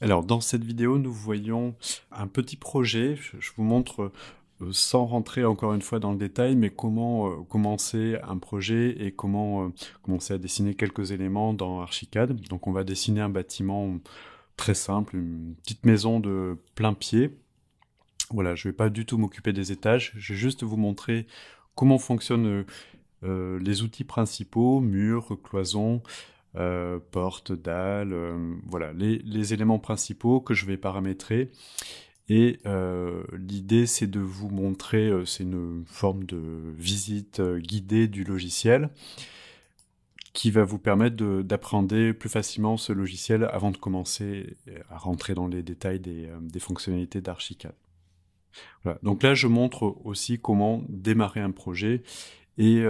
Alors, dans cette vidéo, nous voyons un petit projet. Je vous montre, sans rentrer encore une fois dans le détail, mais comment commencer un projet et comment commencer à dessiner quelques éléments dans Archicad. Donc, on va dessiner un bâtiment très simple, une petite maison de plein pied. Voilà, je ne vais pas du tout m'occuper des étages. Je vais juste vous montrer comment fonctionnent les outils principaux, murs, cloisons, portes, dalles, voilà, les éléments principaux que je vais paramétrer. Et l'idée, c'est de vous montrer, c'est une forme de visite guidée du logiciel qui va vous permettre d'appréhender plus facilement ce logiciel avant de commencer à rentrer dans les détails des fonctionnalités d'Archicad. Voilà. Donc là, je montre aussi comment démarrer un projet et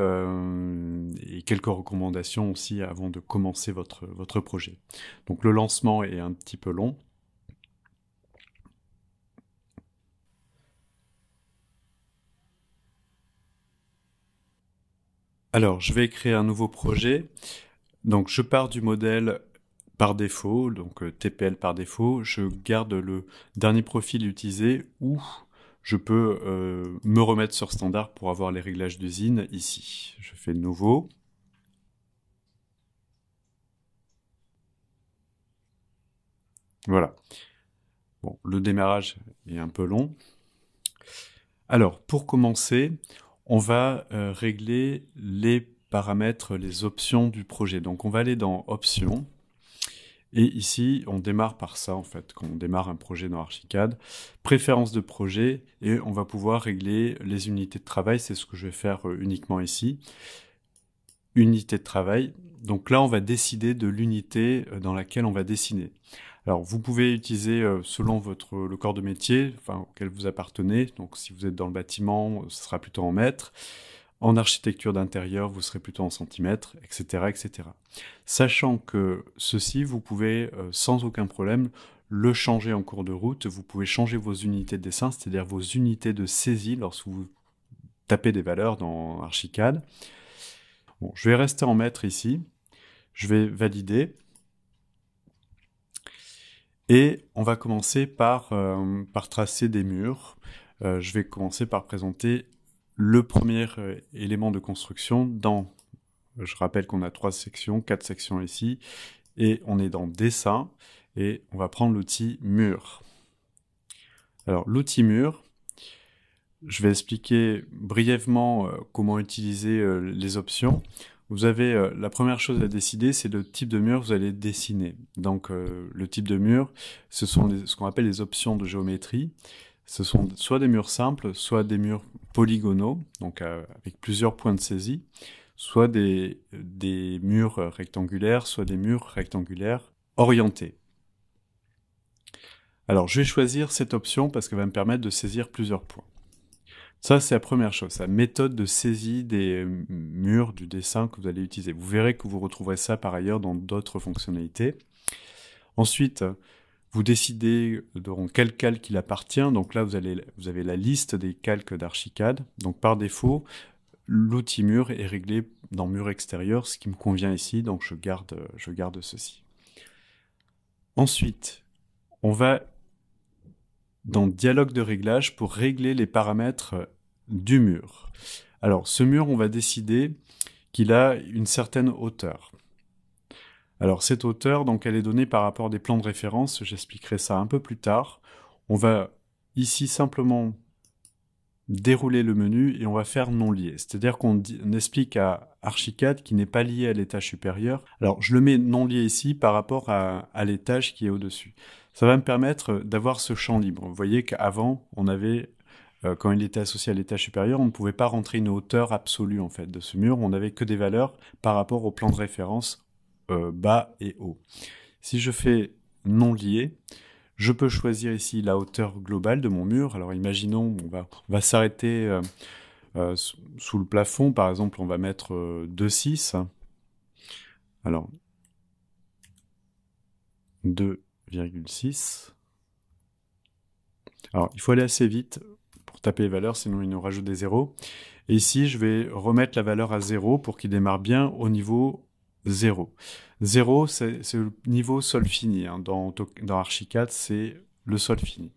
quelques recommandations aussi avant de commencer votre projet. Donc le lancement est un petit peu long. Alors, je vais créer un nouveau projet. Donc je pars du modèle par défaut, donc TPL par défaut. Je garde le dernier profil utilisé ou je peux me remettre sur standard pour avoir les réglages d'usine ici. Je fais le nouveau. Voilà. Bon, le démarrage est un peu long. Alors, pour commencer, on va régler les paramètres, les options du projet. Donc, on va aller dans Options. Et ici, on démarre par ça, en fait, quand on démarre un projet dans Archicad. Préférences de projet, et on va pouvoir régler les unités de travail. C'est ce que je vais faire uniquement ici. Unité de travail. Donc là, on va décider de l'unité dans laquelle on va dessiner. Alors, vous pouvez utiliser selon le corps de métier, enfin, auquel vous appartenez. Donc, si vous êtes dans le bâtiment, ce sera plutôt en mètres. En architecture d'intérieur, vous serez plutôt en centimètres, etc., etc. Sachant que ceci, vous pouvez sans aucun problème le changer en cours de route. Vous pouvez changer vos unités de dessin, c'est-à-dire vos unités de saisie lorsque vous tapez des valeurs dans Archicad. Bon, je vais rester en mètres ici. Je vais valider. Et on va commencer par tracer des murs. Je vais commencer par présenter le premier élément de construction dans... Je rappelle qu'on a 4 sections ici, et on est dans Dessin, et on va prendre l'outil Mur. Alors, l'outil Mur, je vais expliquer brièvement comment utiliser les options. Vous avez la première chose à décider, c'est le type de mur que vous allez dessiner. Donc le type de mur, ce sont ce qu'on appelle les options de géométrie. Ce sont soit des murs simples, soit des murs polygonaux, donc avec plusieurs points de saisie, soit des murs rectangulaires, soit des murs rectangulaires orientés. Alors je vais choisir cette option parce qu'elle va me permettre de saisir plusieurs points. Ça, c'est la première chose, la méthode de saisie des murs du dessin que vous allez utiliser. Vous verrez que vous retrouverez ça par ailleurs dans d'autres fonctionnalités. Ensuite, vous décidez dans quel calque il appartient. Donc là, vous avez la liste des calques d'Archicad. Donc par défaut, l'outil mur est réglé dans mur extérieur, ce qui me convient ici, donc je garde ceci. Ensuite, on va dans dialogue de réglage pour régler les paramètres du mur. Alors, ce mur, on va décider qu'il a une certaine hauteur. Alors, cette hauteur, donc, elle est donnée par rapport à des plans de référence. J'expliquerai ça un peu plus tard. On va ici simplement dérouler le menu et on va faire non lié. C'est-à-dire qu'on explique à Archicad qui n'est pas lié à l'étage supérieur. Alors, je le mets non lié ici par rapport à l'étage qui est au-dessus. Ça va me permettre d'avoir ce champ libre. Vous voyez qu'avant, on avait, quand il était associé à l'étage supérieur, on ne pouvait pas rentrer une hauteur absolue en fait de ce mur. On n'avait que des valeurs par rapport au plan de référence bas et haut. Si je fais non lié, je peux choisir ici la hauteur globale de mon mur. Alors imaginons, on va s'arrêter sous le plafond. Par exemple, on va mettre 2,6. Alors, 2,6. Alors, il faut aller assez vite pour taper les valeurs, sinon il nous rajoute des zéros. Et ici, je vais remettre la valeur à 0 pour qu'il démarre bien au niveau 0. 0, c'est le niveau sol fini. Hein. Dans Archicad, c'est le sol fini.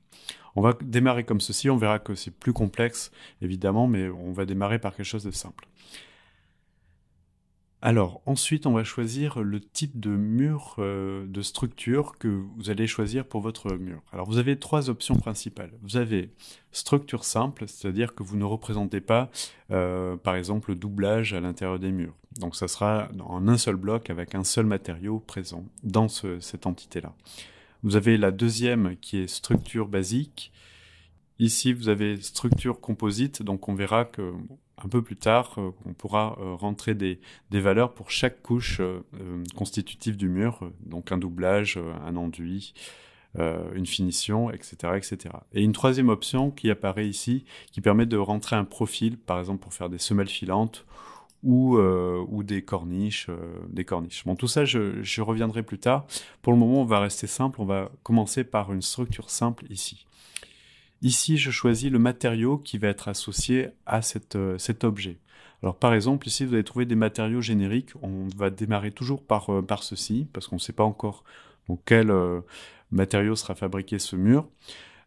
On va démarrer comme ceci, on verra que c'est plus complexe, évidemment, mais on va démarrer par quelque chose de simple. Alors, ensuite, on va choisir le type de mur de structure que vous allez choisir pour votre mur. Alors, vous avez 3 options principales. Vous avez structure simple, c'est-à-dire que vous ne représentez pas, par exemple, le doublage à l'intérieur des murs. Donc, ça sera en un seul bloc avec un seul matériau présent dans cette entité-là. Vous avez la deuxième qui est structure basique. Ici, vous avez structure composite, donc on verra que un peu plus tard, on pourra rentrer des valeurs pour chaque couche constitutive du mur, donc un doublage, un enduit, une finition, etc., etc. Et une troisième option qui apparaît ici, qui permet de rentrer un profil, par exemple pour faire des semelles filantes ou des corniches, Bon, tout ça, je reviendrai plus tard. Pour le moment, on va rester simple. On va commencer par une structure simple ici. Ici, je choisis le matériau qui va être associé à cet objet. Alors, par exemple, ici, vous allez trouver des matériaux génériques. On va démarrer toujours par ceci, parce qu'on ne sait pas encore dans quel matériau sera fabriqué ce mur.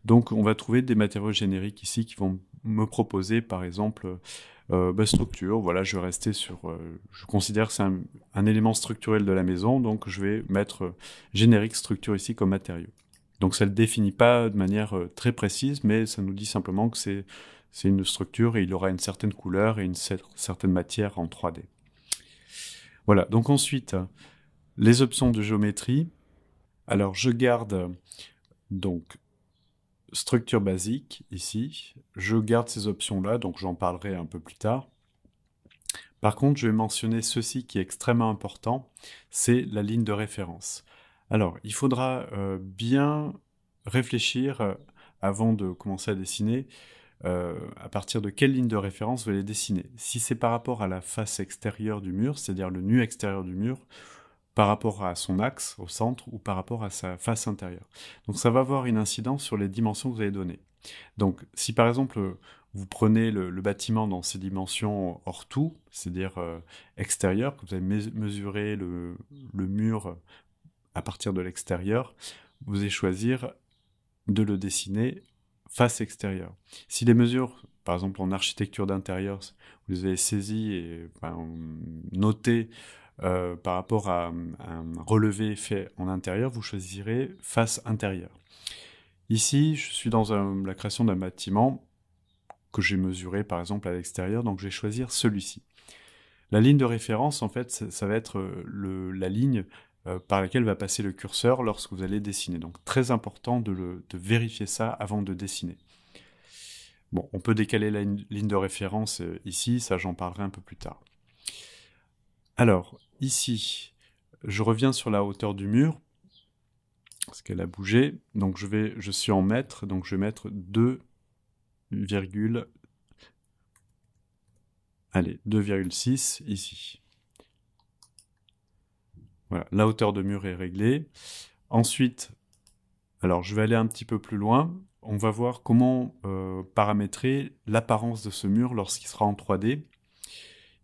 Donc, on va trouver des matériaux génériques ici qui vont me proposer, par exemple, structure. Voilà, je vais rester sur... je considère que c'est un élément structurel de la maison, donc je vais mettre générique structure ici comme matériau. Donc ça ne le définit pas de manière très précise, mais ça nous dit simplement que c'est une structure et il aura une certaine couleur et une certaine matière en 3D. Voilà, donc ensuite, les options de géométrie. Alors je garde donc structure basique ici. Je garde ces options-là, donc j'en parlerai un peu plus tard. Par contre, je vais mentionner ceci qui est extrêmement important, c'est la ligne de référence. Alors, il faudra bien réfléchir avant de commencer à dessiner à partir de quelle ligne de référence vous allez dessiner. Si c'est par rapport à la face extérieure du mur, c'est-à-dire le nu extérieur du mur, par rapport à son axe au centre ou par rapport à sa face intérieure. Donc ça va avoir une incidence sur les dimensions que vous allez donner. Donc si par exemple vous prenez le bâtiment dans ses dimensions hors tout, c'est-à-dire extérieur, que vous avez mesuré le mur à partir de l'extérieur, vous allez choisir de le dessiner face extérieure. Si les mesures, par exemple en architecture d'intérieur, vous les avez saisies et notées par rapport à un relevé fait en intérieur, vous choisirez face intérieure. Ici, je suis dans la création d'un bâtiment que j'ai mesuré par exemple à l'extérieur, donc je vais choisir celui-ci. La ligne de référence, en fait, ça va être la ligne par laquelle va passer le curseur lorsque vous allez dessiner. Donc très important de vérifier ça avant de dessiner. Bon, on peut décaler la ligne de référence ici, ça j'en parlerai un peu plus tard. Alors, ici, je reviens sur la hauteur du mur, parce qu'elle a bougé. Donc je suis en mètres, donc je vais mettre 2,6 ici. Voilà, la hauteur de mur est réglée. Ensuite, alors je vais aller un petit peu plus loin. On va voir comment paramétrer l'apparence de ce mur lorsqu'il sera en 3D.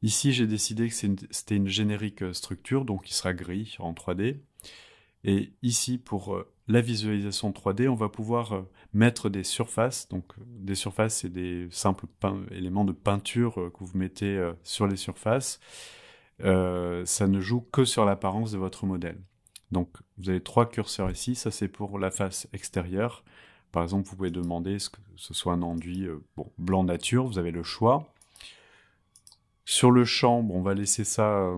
Ici, j'ai décidé que c'était une générique structure, donc il sera gris en 3D. Et ici, pour la visualisation 3D, on va pouvoir mettre des surfaces. Donc, des surfaces, c'est des simples éléments de peinture que vous mettez sur les surfaces. Ça ne joue que sur l'apparence de votre modèle. Donc, vous avez 3 curseurs ici. Ça, c'est pour la face extérieure. Par exemple, vous pouvez demander que ce soit un enduit blanc nature. Vous avez le choix. Sur le champ, on va laisser ça,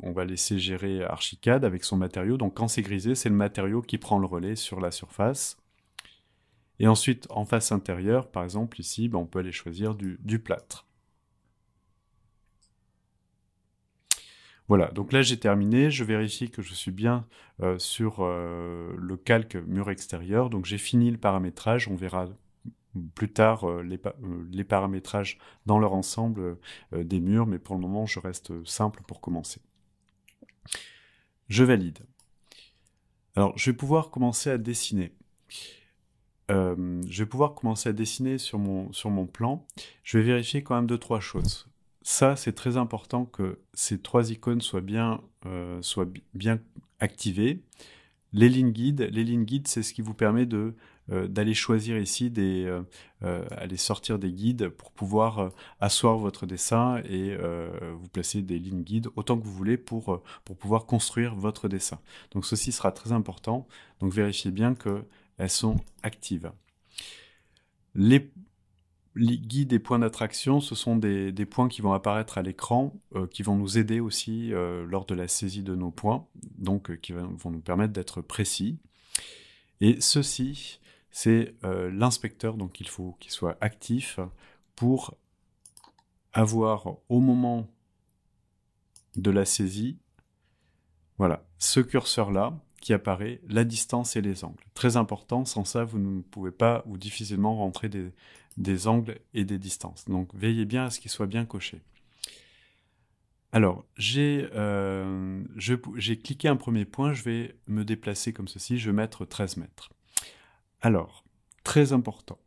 on va laisser gérer Archicad avec son matériau. Donc quand c'est grisé, c'est le matériau qui prend le relais sur la surface. Et ensuite, en face intérieure, par exemple ici, on peut aller choisir du plâtre. Voilà, donc là j'ai terminé. Je vérifie que je suis bien sur le calque mur extérieur. Donc j'ai fini le paramétrage. On verra plus tard les paramétrages dans leur ensemble des murs, mais pour le moment je reste simple pour commencer. Je valide. Alors je vais pouvoir commencer à dessiner. Je vais pouvoir commencer à dessiner sur mon plan. Je vais vérifier quand même 2-3 choses. ça, c'est très important que ces 3 icônes soient bien activées. Les lignes guides, c'est ce qui vous permet d'aller choisir ici aller sortir des guides pour pouvoir asseoir votre dessin et vous placer des lignes guides autant que vous voulez pour pouvoir construire votre dessin. Donc ceci sera très important, donc vérifiez bien qu'elles sont actives. Les guides et points d'attraction, ce sont des points qui vont apparaître à l'écran, qui vont nous aider aussi lors de la saisie de nos points, donc qui vont nous permettre d'être précis. Et ceci, c'est l'inspecteur, donc il faut qu'il soit actif pour avoir au moment de la saisie, voilà, ce curseur-là qui apparaît, la distance et les angles. Très important, sans ça, vous ne pouvez pas ou difficilement rentrer des angles et des distances. Donc veillez bien à ce qu'il soit bien coché. Alors, j'ai cliqué un premier point, je vais me déplacer comme ceci, je vais mettre 13 mètres. Alors, très important,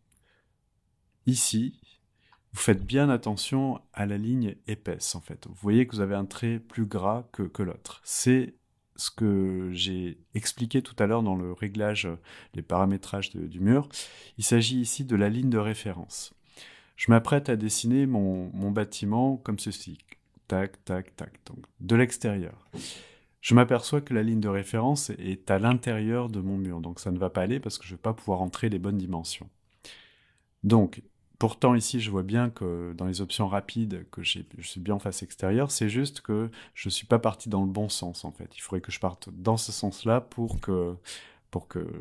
ici, vous faites bien attention à la ligne épaisse, en fait. Vous voyez que vous avez un trait plus gras que l'autre. C'est ce que j'ai expliqué tout à l'heure dans le réglage, les paramétrages du mur. Il s'agit ici de la ligne de référence. Je m'apprête à dessiner mon bâtiment comme ceci. Tac, tac, tac. Donc, de l'extérieur. Je m'aperçois que la ligne de référence est à l'intérieur de mon mur. Donc, ça ne va pas aller parce que je ne vais pas pouvoir entrer les bonnes dimensions. Donc, pourtant, ici, je vois bien que dans les options rapides, que je suis bien en face extérieure, c'est juste que je ne suis pas parti dans le bon sens, en fait. Il faudrait que je parte dans ce sens-là pour que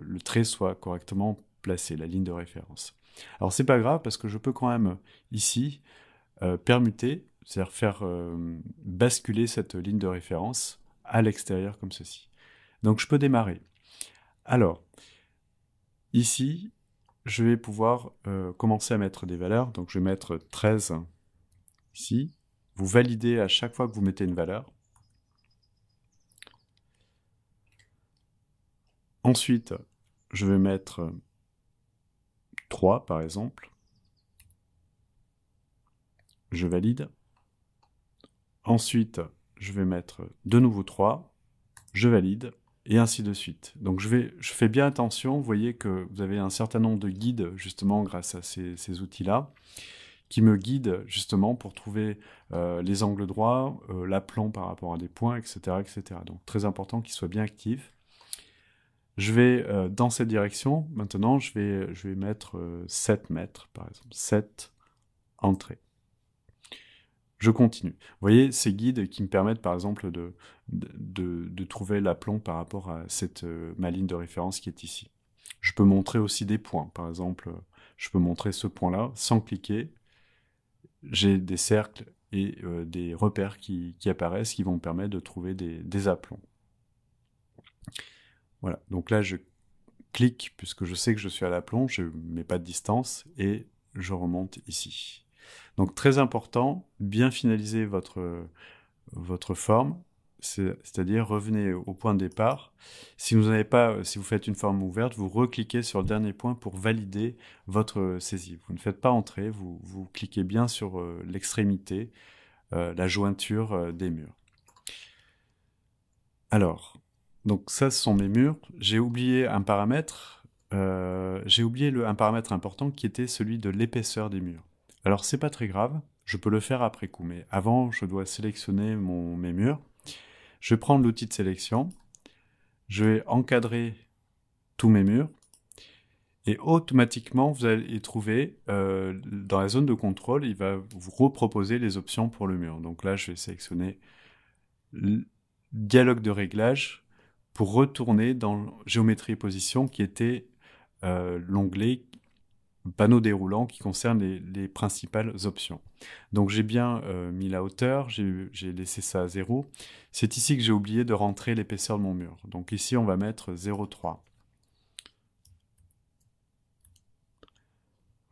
le trait soit correctement placé, la ligne de référence. Alors, c'est pas grave, parce que je peux quand même, ici, permuter, c'est-à-dire faire basculer cette ligne de référence à l'extérieur, comme ceci. Donc, je peux démarrer. Alors, ici, je vais pouvoir commencer à mettre des valeurs. Donc, je vais mettre 13 ici. Vous validez à chaque fois que vous mettez une valeur. Ensuite, je vais mettre 3, par exemple. Je valide. Ensuite, je vais mettre de nouveau 3. Je valide. Et ainsi de suite. Donc je fais bien attention, vous voyez que vous avez un certain nombre de guides, justement, grâce à ces outils-là, qui me guident, justement, pour trouver les angles droits, l'aplomb par rapport à des points, etc., etc. Donc très important qu'ils soient bien actifs. Je vais, dans cette direction, maintenant, je vais mettre 7 mètres, par exemple. 7 entrées. Je continue. Vous voyez, ces guides qui me permettent, par exemple, de trouver l'aplomb par rapport à ma ligne de référence qui est ici. Je peux montrer aussi des points. Par exemple, je peux montrer ce point-là sans cliquer. J'ai des cercles et des repères qui apparaissent, qui vont me permettre de trouver des aplombs. Voilà. Donc là, je clique, puisque je sais que je suis à l'aplomb, je ne mets pas de distance, et je remonte ici. Donc très important, bien finaliser votre forme, c'est-à-dire revenez au point de départ. Si vous faites une forme ouverte, vous recliquez sur le dernier point pour valider votre saisie. Vous ne faites pas entrer, vous cliquez bien sur l'extrémité, la jointure des murs. Alors, donc ça, ce sont mes murs. J'ai oublié un paramètre. Un paramètre important qui était celui de l'épaisseur des murs. Alors, c'est pas très grave. Je peux le faire après coup, mais avant, je dois sélectionner mes murs. Je vais prendre l'outil de sélection. Je vais encadrer tous mes murs. Et automatiquement, vous allez trouver, dans la zone de contrôle, il va vous reproposer les options pour le mur. Donc là, je vais sélectionner le dialogue de réglage pour retourner dans géométrie et position qui était l'onglet panneau déroulant qui concerne les principales options. Donc j'ai bien mis la hauteur, j'ai laissé ça à 0. C'est ici que j'ai oublié de rentrer l'épaisseur de mon mur. Donc ici on va mettre 0,3.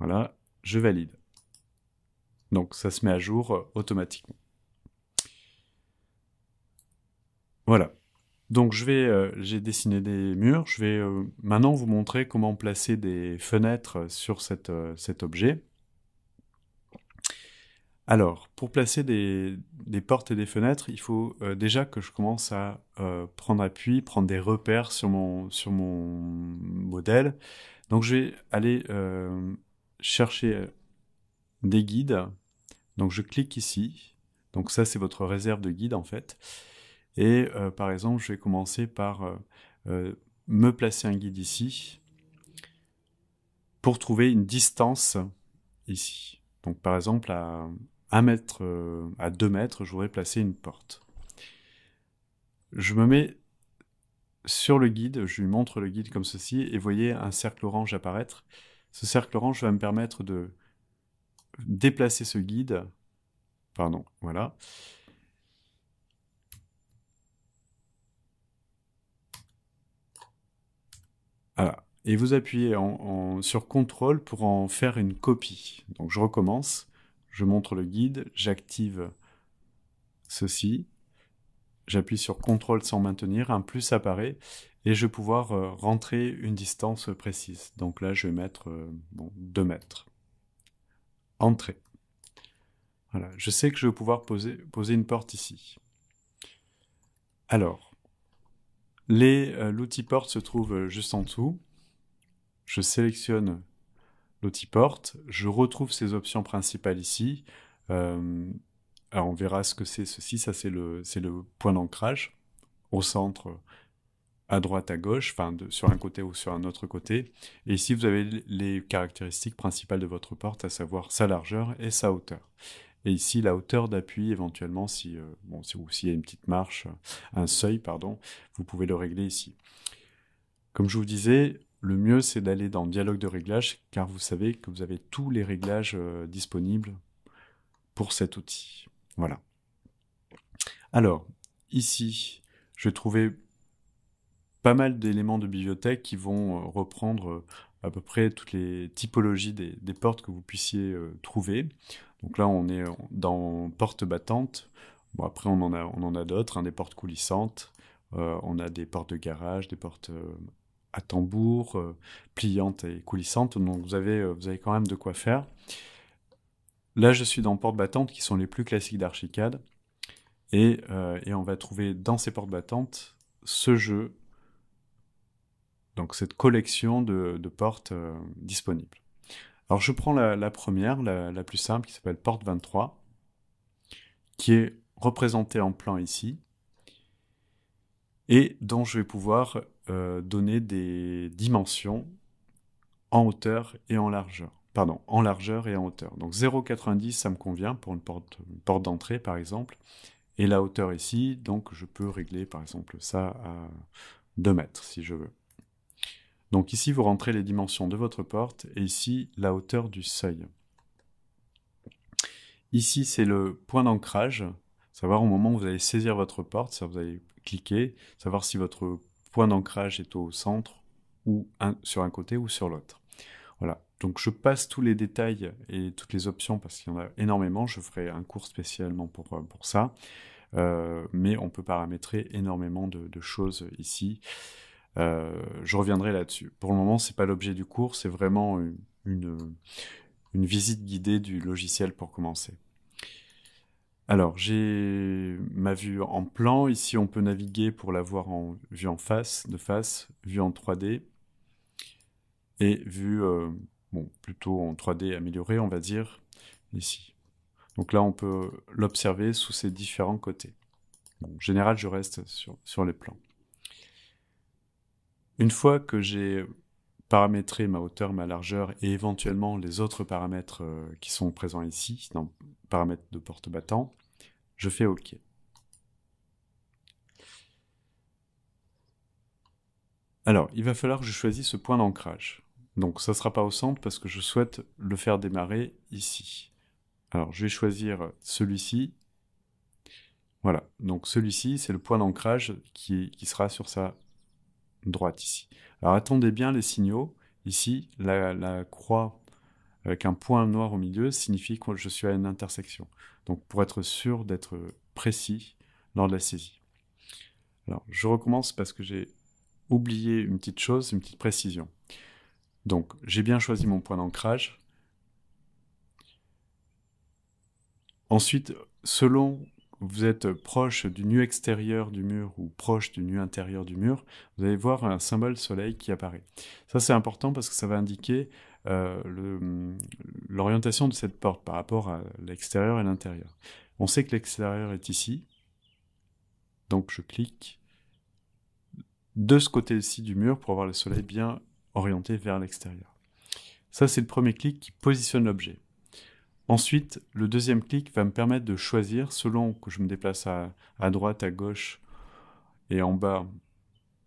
Voilà, je valide. Donc ça se met à jour automatiquement. Voilà. Donc j'ai dessiné des murs. Je vais maintenant vous montrer comment placer des fenêtres sur cet objet. Alors, pour placer des portes et des fenêtres, il faut déjà que je commence à prendre appui, prendre des repères sur mon modèle. Donc, je vais aller chercher des guides. Donc, je clique ici. Donc, ça, c'est votre réserve de guide, en fait. Et par exemple, je vais commencer par me placer un guide ici pour trouver une distance ici. Donc, par exemple, à 1 mètre, à 2 mètres, je voudrais placer une porte. Je me mets sur le guide, je lui montre le guide comme ceci, et vous voyez un cercle orange apparaître. Ce cercle orange va me permettre de déplacer ce guide. Pardon, voilà. Voilà. Et vous appuyez sur CTRL pour en faire une copie. Donc je recommence, je montre le guide, j'active ceci, j'appuie sur CTRL sans maintenir, un plus apparaît, et je vais pouvoir rentrer une distance précise. Donc là, je vais mettre 2 mètres. Entrée. Voilà. Je sais que je vais pouvoir poser une porte ici. Alors, l'outil porte se trouve juste en dessous. Je sélectionne l'outil porte, je retrouve ces options principales ici. Alors on verra ce que c'est ceci, ça c'est le point d'ancrage, au centre, à droite, à gauche, enfin sur un côté ou sur un autre côté. Et ici vous avez les caractéristiques principales de votre porte, à savoir sa largeur et sa hauteur. Et ici la hauteur d'appui éventuellement, s'il y a une petite marche, un seuil, pardon, vous pouvez le régler ici. Comme je vous disais, le mieux c'est d'aller dans dialogue de réglage, car vous savez que vous avez tous les réglages disponibles pour cet outil. Voilà. Alors, ici, je vais trouver pas mal d'éléments de bibliothèque qui vont reprendre à peu près toutes les typologies des portes que vous puissiez trouver. Donc là, on est dans porte battante. Bon, après, on en a d'autres, hein, des portes coulissantes. On a des portes de garage, des portes à tambour, pliantes et coulissantes. Donc vous avez quand même de quoi faire. Là, je suis dans portes battantes qui sont les plus classiques d'Archicad. Et on va trouver dans ces portes battantes ce jeu, donc cette collection de portes disponibles. Alors je prends la première, la plus simple, qui s'appelle porte 23, qui est représentée en plan ici, et dont je vais pouvoir donner des dimensions en hauteur et en largeur. Pardon, en largeur et en hauteur. Donc 0,90, ça me convient pour une porte d'entrée, par exemple. Et la hauteur ici, donc je peux régler, par exemple, ça à 2 mètres, si je veux. Donc ici, vous rentrez les dimensions de votre porte, et ici, la hauteur du seuil. Ici, c'est le point d'ancrage, savoir au moment où vous allez saisir votre porte, ça vous allez cliquer, savoir si votre point d'ancrage est au centre, ou sur un côté ou sur l'autre. Voilà, donc je passe tous les détails et toutes les options, parce qu'il y en a énormément, je ferai un cours spécialement pour ça, mais on peut paramétrer énormément de choses ici. Je reviendrai là-dessus. Pour le moment, c'est pas l'objet du cours, c'est vraiment une visite guidée du logiciel pour commencer. Alors, j'ai ma vue en plan. Ici, on peut naviguer pour la voir en vue en face, de face, vue en 3D, et vue, plutôt en 3D améliorée, on va dire, ici. Donc là, on peut l'observer sous ses différents côtés. Bon, en général, je reste sur les plans. Une fois que j'ai paramétrer ma hauteur, ma largeur et éventuellement les autres paramètres qui sont présents ici, dans paramètres de porte battant, je fais OK. Alors, il va falloir que je choisisse ce point d'ancrage. Donc, ça ne sera pas au centre parce que je souhaite le faire démarrer ici. Alors, je vais choisir celui-ci. Voilà, donc celui-ci, c'est le point d'ancrage qui sera sur sa droite ici. Alors, attendez bien les signaux. Ici, la croix avec un point noir au milieu signifie que je suis à une intersection. Donc pour être sûr d'être précis lors de la saisie. Alors je recommence parce que j'ai oublié une petite chose, une petite précision. Donc j'ai bien choisi mon point d'ancrage. Ensuite, selon vous êtes proche du nu extérieur du mur ou proche du nu intérieur du mur, vous allez voir un symbole soleil qui apparaît. Ça, c'est important parce que ça va indiquer l'orientation de cette porte par rapport à l'extérieur et l'intérieur. On sait que l'extérieur est ici, donc je clique de ce côté-ci du mur pour avoir le soleil bien orienté vers l'extérieur. Ça, c'est le premier clic qui positionne l'objet. Ensuite, le deuxième clic va me permettre de choisir, selon que je me déplace à droite, à gauche et en bas,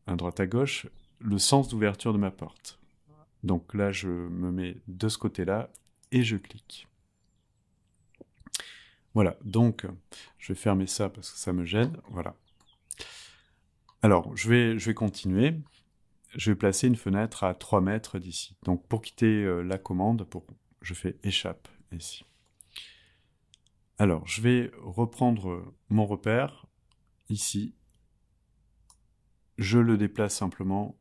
à droite, à gauche, le sens d'ouverture de ma porte. Donc là, je me mets de ce côté-là et je clique. Voilà, donc je vais fermer ça parce que ça me gêne. Voilà. Alors, je vais continuer. Je vais placer une fenêtre à 3 mètres d'ici. Donc pour quitter la commande, je fais échappe ici. Alors, je vais reprendre mon repère, ici. Je le déplace simplement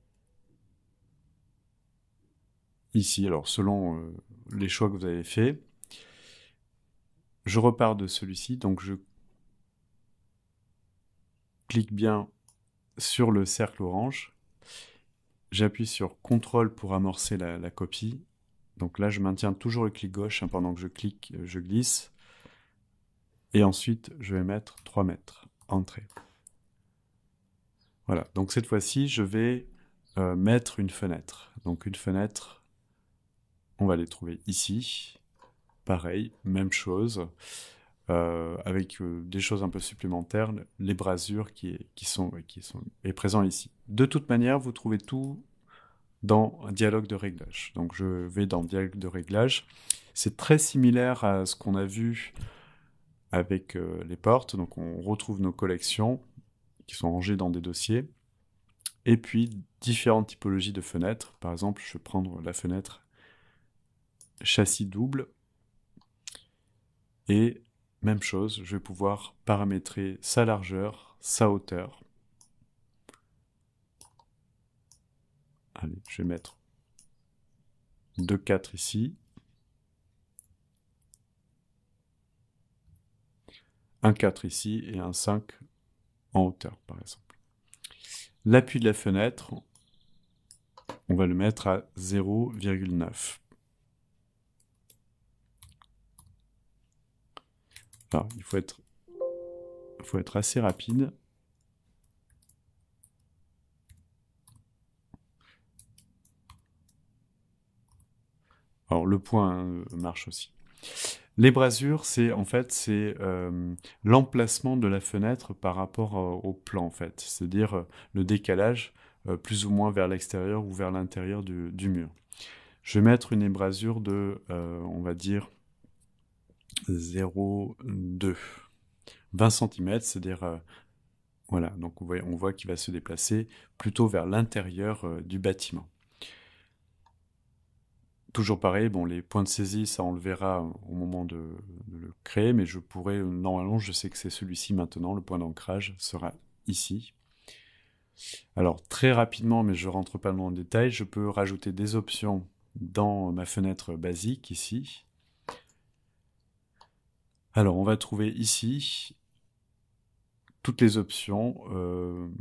ici, alors selon les choix que vous avez faits. Je repars de celui-ci, donc je clique bien sur le cercle orange. J'appuie sur CTRL pour amorcer la copie. Donc là, je maintiens toujours le clic gauche pendant que je clique, je glisse. Et ensuite, je vais mettre 3 mètres, entrée. Voilà, donc cette fois-ci, je vais mettre une fenêtre. Donc une fenêtre, on va les trouver ici. Pareil, même chose, avec des choses un peu supplémentaires, les brasures qui sont présents ici. De toute manière, vous trouvez tout dans un dialogue de réglage. Donc je vais dans dialogue de réglage. C'est très similaire à ce qu'on a vu avec les portes. Donc on retrouve nos collections qui sont rangées dans des dossiers. Et puis différentes typologies de fenêtres. Par exemple, je vais prendre la fenêtre châssis double. Et même chose, je vais pouvoir paramétrer sa largeur, sa hauteur. Allez, je vais mettre 2,4 ici. 1,4 ici et 1,5 en hauteur, par exemple. L'appui de la fenêtre, on va le mettre à 0,9. Alors, il faut être assez rapide. Alors, le point marche aussi. Les brasures, c'est l'emplacement de la fenêtre par rapport au plan, en fait. C'est-à-dire le décalage plus ou moins vers l'extérieur ou vers l'intérieur du mur. Je vais mettre une ébrasure de, on va dire, 0,2. 20 cm, c'est-à-dire, voilà, donc on voit qu'il va se déplacer plutôt vers l'intérieur du bâtiment. Toujours pareil, bon, les points de saisie, ça on le verra au moment de le créer, mais je pourrais, normalement, je sais que c'est celui-ci maintenant, le point d'ancrage sera ici. Alors, très rapidement, mais je ne rentre pas dans le détail, je peux rajouter des options dans ma fenêtre basique, ici. Alors, on va trouver ici toutes les options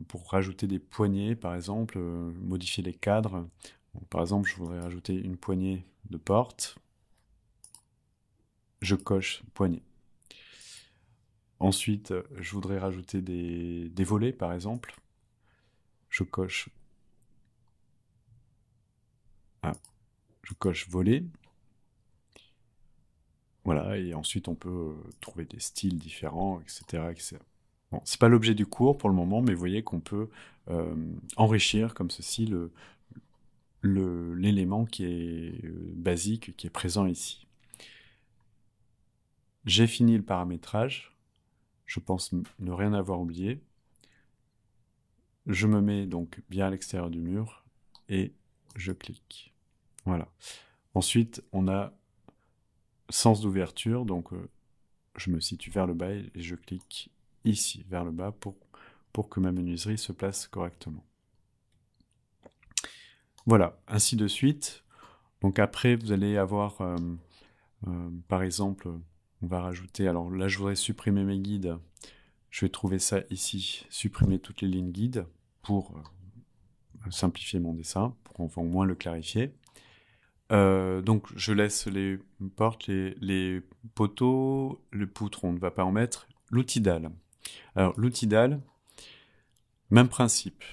pour rajouter des poignées, par exemple, modifier les cadres. Bon, par exemple, je voudrais rajouter une poignée de porte. Je coche poignée. Ensuite, je voudrais rajouter des volets, par exemple. Je coche volet. Voilà, et ensuite on peut trouver des styles différents, etc. etc. Bon, c'est pas l'objet du cours pour le moment, mais vous voyez qu'on peut enrichir comme ceci l'élément qui est basique, qui est présent ici. J'ai fini le paramétrage. Je pense ne rien avoir oublié. Je me mets donc bien à l'extérieur du mur et je clique. Voilà. Ensuite, on a sens d'ouverture, donc je me situe vers le bas et je clique ici, vers le bas, pour que ma menuiserie se place correctement. Voilà, ainsi de suite. Donc après, vous allez avoir, par exemple, on va rajouter, alors là je voudrais supprimer mes guides, je vais trouver ça ici, supprimer toutes les lignes guides pour simplifier mon dessin, pour au moins le clarifier. Donc je laisse les portes, les poteaux, le poutre, on ne va pas en mettre. L'outil dalle. Alors l'outil dalle, même principe.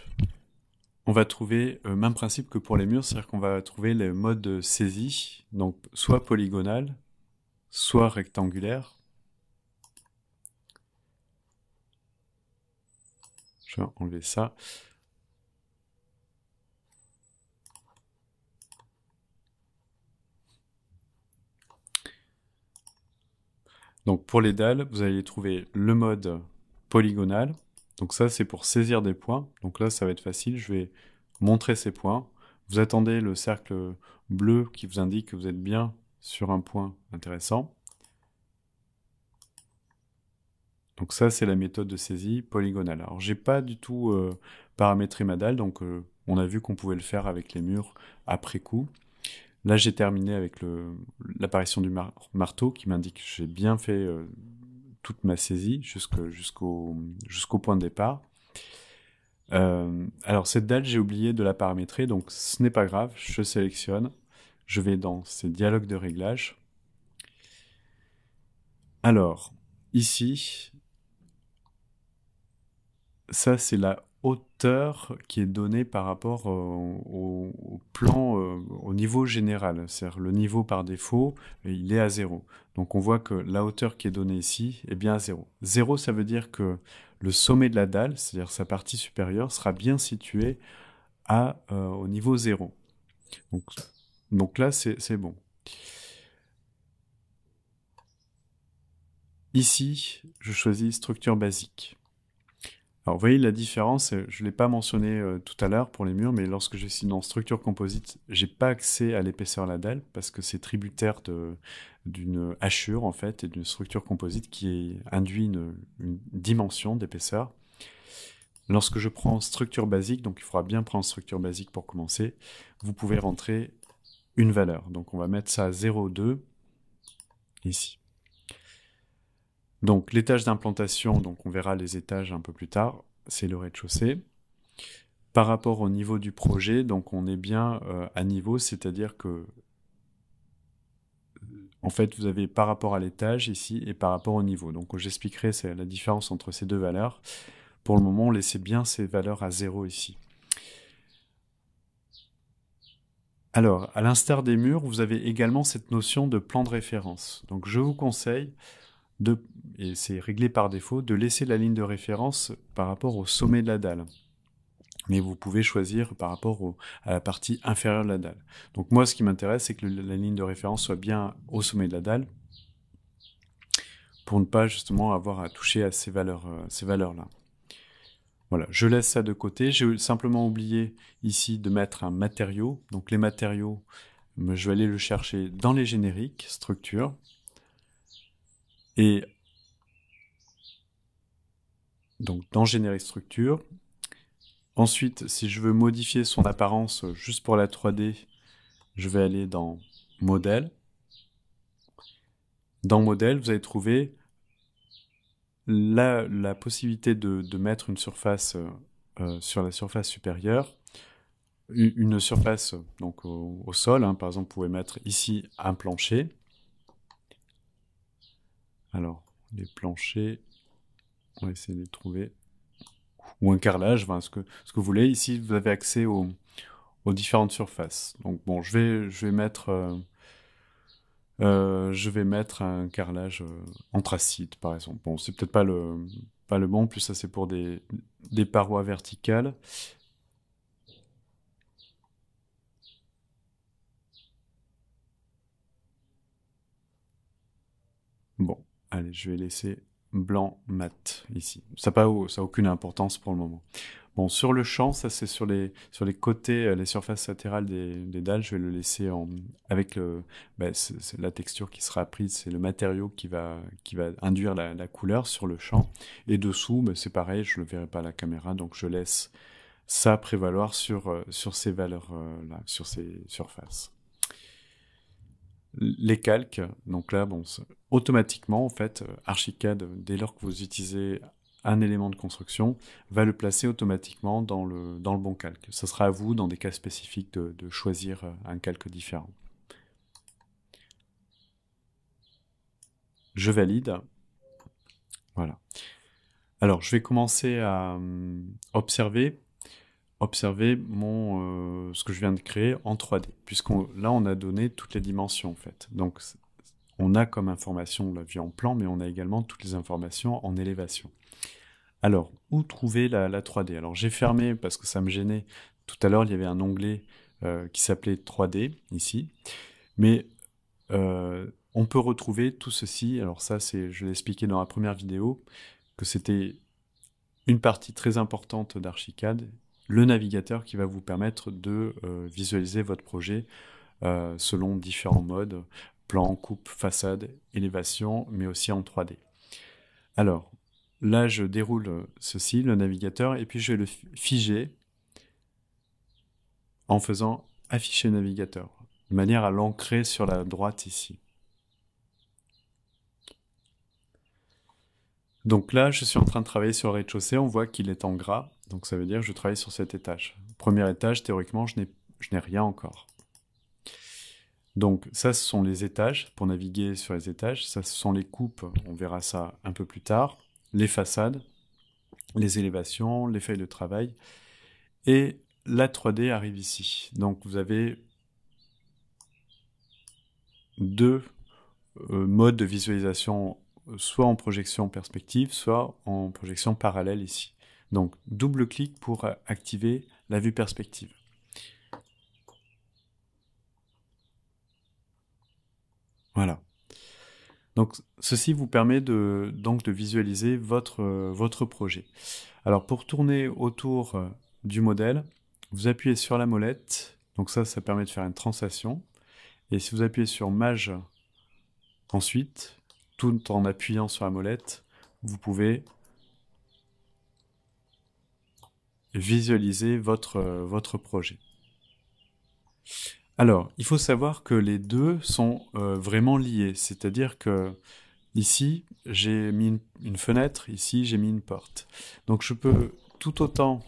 On va trouver même principe que pour les murs, c'est-à-dire qu'on va trouver le mode saisie, donc soit polygonal, soit rectangulaire. Je vais enlever ça. Donc pour les dalles, vous allez trouver le mode polygonal. Donc ça, c'est pour saisir des points. Donc là, ça va être facile. Je vais montrer ces points. Vous attendez le cercle bleu qui vous indique que vous êtes bien sur un point intéressant. Donc ça, c'est la méthode de saisie polygonale. Alors, j'ai pas du tout paramétré ma dalle, donc on a vu qu'on pouvait le faire avec les murs après coup. Là, j'ai terminé avec l'apparition du marteau qui m'indique que j'ai bien fait toute ma saisie jusqu'au point de départ. Alors, cette dalle, j'ai oublié de la paramétrer, donc ce n'est pas grave. Je sélectionne, je vais dans ces dialogues de réglage. Alors, ici, ça, c'est la hauteur qui est donnée par rapport au plan, au niveau général. C'est-à-dire le niveau par défaut, il est à 0. Donc on voit que la hauteur qui est donnée ici est bien à 0. 0, ça veut dire que le sommet de la dalle, c'est-à-dire sa partie supérieure, sera bien situé au niveau 0. Donc là, c'est bon. Ici, je choisis structure basique. Alors, vous voyez la différence, je ne l'ai pas mentionné tout à l'heure pour les murs, mais lorsque je suis dans structure composite, j'ai pas accès à l'épaisseur de la dalle parce que c'est tributaire d'une hachure en fait et d'une structure composite qui induit une dimension d'épaisseur. Lorsque je prends structure basique, donc il faudra bien prendre structure basique pour commencer, vous pouvez rentrer une valeur. Donc on va mettre ça à 0,2 ici. Donc l'étage d'implantation, donc on verra les étages un peu plus tard, c'est le rez-de-chaussée. Par rapport au niveau du projet, donc on est bien à niveau, c'est-à-dire que en fait vous avez par rapport à l'étage ici et par rapport au niveau. Donc j'expliquerai la différence entre ces deux valeurs. Pour le moment, laissez bien ces valeurs à 0 ici. Alors, à l'instar des murs, vous avez également cette notion de plan de référence. Donc je vous conseille et c'est réglé par défaut, de laisser la ligne de référence par rapport au sommet de la dalle. Mais vous pouvez choisir par rapport à la partie inférieure de la dalle. Donc moi, ce qui m'intéresse, c'est que la ligne de référence soit bien au sommet de la dalle, pour ne pas justement avoir à toucher à ces valeurs-là. Voilà, je laisse ça de côté. J'ai simplement oublié ici de mettre un matériau. Donc les matériaux, je vais aller le chercher dans les génériques, structure. Et donc dans générique structure. Ensuite, si je veux modifier son apparence juste pour la 3D, je vais aller dans modèle. Dans modèle, vous allez trouver la possibilité de mettre une surface sur la surface supérieure, une surface donc au sol. Hein. Par exemple, vous pouvez mettre ici un plancher. Alors, les planchers, on va essayer de les trouver. Ou un carrelage, enfin, ce que vous voulez. Ici, vous avez accès aux différentes surfaces. Donc bon, je vais mettre un carrelage anthracite, par exemple. Bon, c'est peut-être pas le bon. Plus ça, c'est pour des parois verticales. Bon, allez, je vais laisser blanc mat ici. Ça n'a aucune importance pour le moment. Bon, sur le champ, ça c'est sur les côtés, les surfaces latérales des dalles, je vais le laisser avec c'est la texture qui sera prise, c'est le matériau qui va induire la couleur sur le champ. Et dessous, c'est pareil, je le verrai pas à la caméra, donc je laisse ça prévaloir sur ces valeurs là, sur ces surfaces. les calques. Donc là, bon, automatiquement, en fait, Archicad, dès lors que vous utilisez un élément de construction, va le placer automatiquement dans le bon calque. Ce sera à vous, dans des cas spécifiques, de choisir un calque différent. Je valide. Voilà. Alors, je vais commencer à observer ce que je viens de créer en 3D, là, on a donné toutes les dimensions, en fait. Donc, on a comme information la vue en plan, mais on a également toutes les informations en élévation. Alors, où trouver la 3D? Alors, j'ai fermé parce que ça me gênait. Tout à l'heure, il y avait un onglet qui s'appelait 3D, ici. Mais on peut retrouver tout ceci. Alors ça, je l'ai expliqué dans la première vidéo, que c'était une partie très importante d'Archicad, le navigateur qui va vous permettre de visualiser votre projet selon différents modes, plan, coupe, façade, élévation, mais aussi en 3D. Alors, là, je déroule ceci, le navigateur, et puis je vais le figer en faisant afficher navigateur, de manière à l'ancrer sur la droite ici. Donc là, je suis en train de travailler sur le rez-de-chaussée, on voit qu'il est en gras, donc ça veut dire que je travaille sur cet étage. Premier étage, théoriquement, je n'ai rien encore. Donc ça, ce sont les étages, pour naviguer sur les étages. Ça, ce sont les coupes, on verra ça un peu plus tard. Les façades, les élévations, les feuilles de travail. Et la 3D arrive ici. Donc vous avez deux modes de visualisation, soit en projection perspective, soit en projection parallèle ici. Donc double-clic pour activer la vue perspective. Voilà. Donc ceci vous permet de visualiser votre projet. Alors pour tourner autour du modèle, vous appuyez sur la molette, donc ça permet de faire une translation, et si vous appuyez sur Maj ensuite, tout en appuyant sur la molette, vous pouvez visualiser votre projet. Alors, il faut savoir que les deux sont vraiment liés, c'est-à-dire que ici, j'ai mis une fenêtre, ici, j'ai mis une porte. Donc, je peux tout autant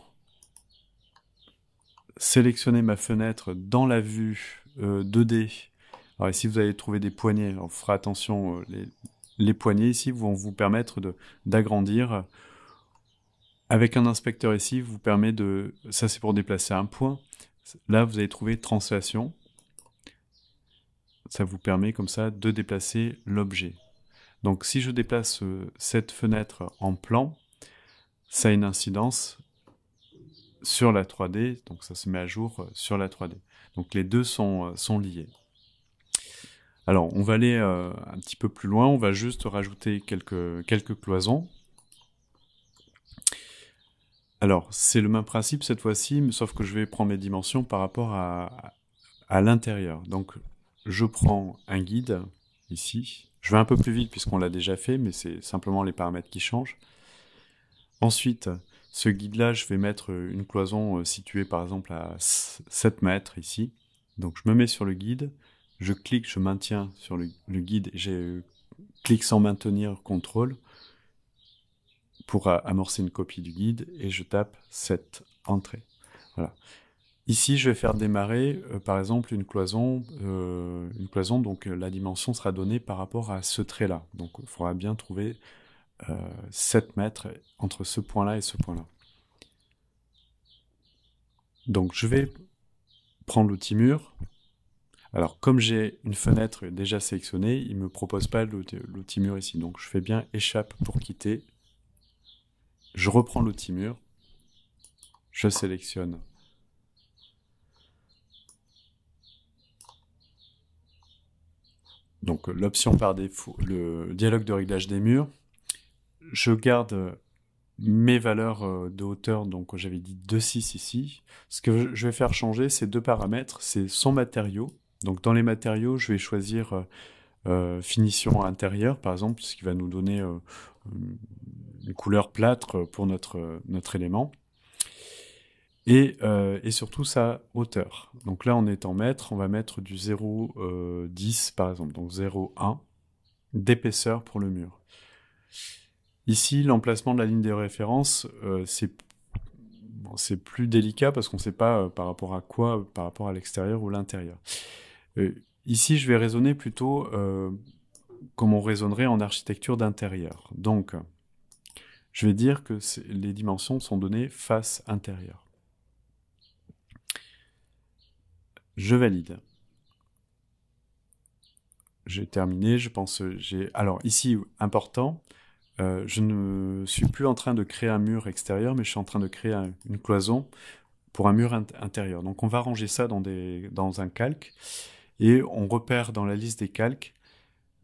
sélectionner ma fenêtre dans la vue 2D. Alors ici, vous allez trouver des poignées. On fera attention, les poignées ici vont vous permettre d'agrandir. Avec un inspecteur ici, vous permet de... Ça, c'est pour déplacer un point. Là, vous allez trouver translation. Ça vous permet comme ça de déplacer l'objet. Donc si je déplace cette fenêtre en plan, ça a une incidence sur la 3D, donc ça se met à jour sur la 3D. Donc les deux sont liés. Alors on va aller un petit peu plus loin, on va juste rajouter quelques cloisons. Alors c'est le même principe cette fois-ci, mais sauf que je vais prendre mes dimensions par rapport à l'intérieur. Donc je prends un guide, ici. Je vais un peu plus vite puisqu'on l'a déjà fait, mais c'est simplement les paramètres qui changent. Ensuite, ce guide-là, je vais mettre une cloison située par exemple à 7 mètres ici. Donc je me mets sur le guide, je clique, je maintiens sur le guide, je clique sans maintenir, CTRL, pour amorcer une copie du guide, et je tape 7, entrée. Voilà. Ici, je vais faire démarrer, par exemple, une cloison, donc la dimension sera donnée par rapport à ce trait-là. Donc il faudra bien trouver 7 mètres entre ce point-là et ce point-là. Donc je vais prendre l'outil mur. Alors comme j'ai une fenêtre déjà sélectionnée, il ne me propose pas l'outil mur ici. Donc je fais bien échappe pour quitter. Je reprends l'outil mur. Je sélectionne. Donc l'option par défaut, le dialogue de réglage des murs. Je garde mes valeurs de hauteur, donc j'avais dit 2,6 ici. Ce que je vais faire changer, c'est deux paramètres, c'est son matériau. Donc dans les matériaux, je vais choisir finition intérieure, par exemple, ce qui va nous donner une couleur plâtre pour notre élément. et surtout sa hauteur. Donc là, on est en mètres, on va mettre du 0,10 par exemple, donc 0,1 d'épaisseur pour le mur. Ici, l'emplacement de la ligne de référence, c'est plus délicat parce qu'on ne sait pas par rapport à quoi, par rapport à l'extérieur ou l'intérieur. Ici, je vais raisonner plutôt comme on raisonnerait en architecture d'intérieur. Donc, je vais dire que les dimensions sont données face intérieure. Je valide. J'ai terminé, je pense. Alors ici, important, je ne suis plus en train de créer un mur extérieur, mais je suis en train de créer une cloison pour un mur intérieur. Donc on va ranger ça dans un calque et on repère dans la liste des calques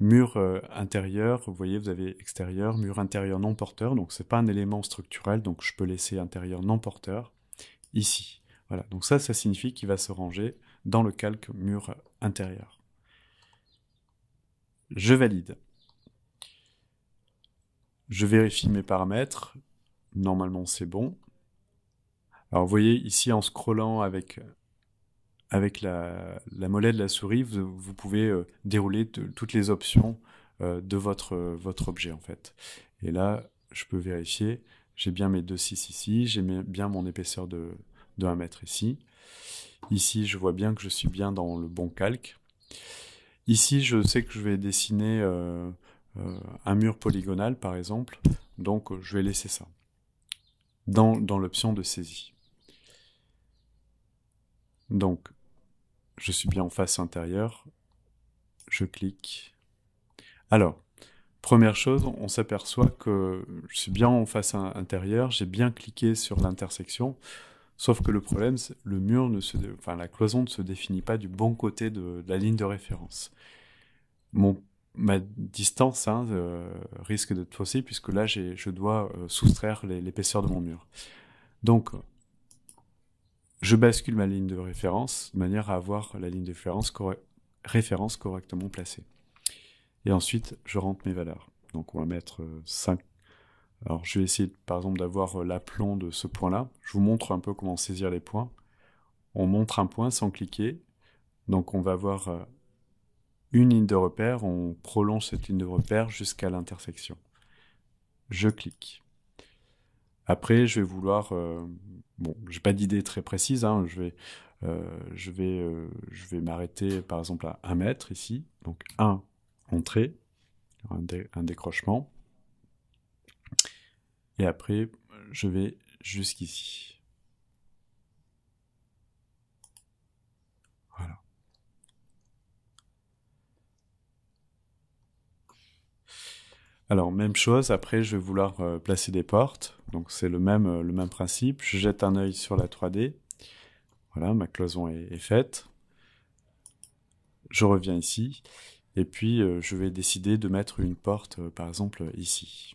mur intérieur. Vous voyez, vous avez extérieur, mur intérieur non porteur. Donc c'est pas un élément structurel, donc je peux laisser intérieur non porteur ici. Voilà. Donc ça signifie qu'il va se ranger dans le calque mur intérieur. Je valide. Je vérifie mes paramètres. Normalement, c'est bon. Alors, vous voyez, ici, en scrollant avec la molette de la souris, vous pouvez dérouler toutes les options de votre objet, en fait. Et là, je peux vérifier. J'ai bien mes 2,6 ici. J'ai bien mon épaisseur de 1 mètre ici. Ici, je vois bien que je suis bien dans le bon calque. Ici, je sais que je vais dessiner un mur polygonal, par exemple. Donc, je vais laisser ça dans l'option de saisie. Donc, je suis bien en face intérieure. Je clique. Alors, première chose, on s'aperçoit que je suis bien en face intérieure. J'ai bien cliqué sur l'intersection. Sauf que le problème, le mur la cloison ne se définit pas du bon côté de la ligne de référence. Ma distance risque d'être faussée puisque là, je dois soustraire l'épaisseur de mon mur. Donc, je bascule ma ligne de référence de manière à avoir la ligne de référence correctement placée. Et ensuite, je rentre mes valeurs. Donc, on va mettre 5. Alors, je vais essayer, par exemple, d'avoir l'aplomb de ce point-là. Je vous montre un peu comment saisir les points. On montre un point sans cliquer. Donc, on va avoir une ligne de repère. On prolonge cette ligne de repère jusqu'à l'intersection. Je clique. Après, je vais vouloir... j'ai pas d'idée très précise. Je vais m'arrêter, par exemple, à 1 mètre ici. Donc, 1, entrée, un décrochement. Et après, je vais jusqu'ici. Voilà. Alors, même chose, après, je vais vouloir placer des portes. Donc, c'est le même principe. Je jette un œil sur la 3D. Voilà, ma cloison est faite. Je reviens ici. Et puis, je vais décider de mettre une porte, par exemple, ici.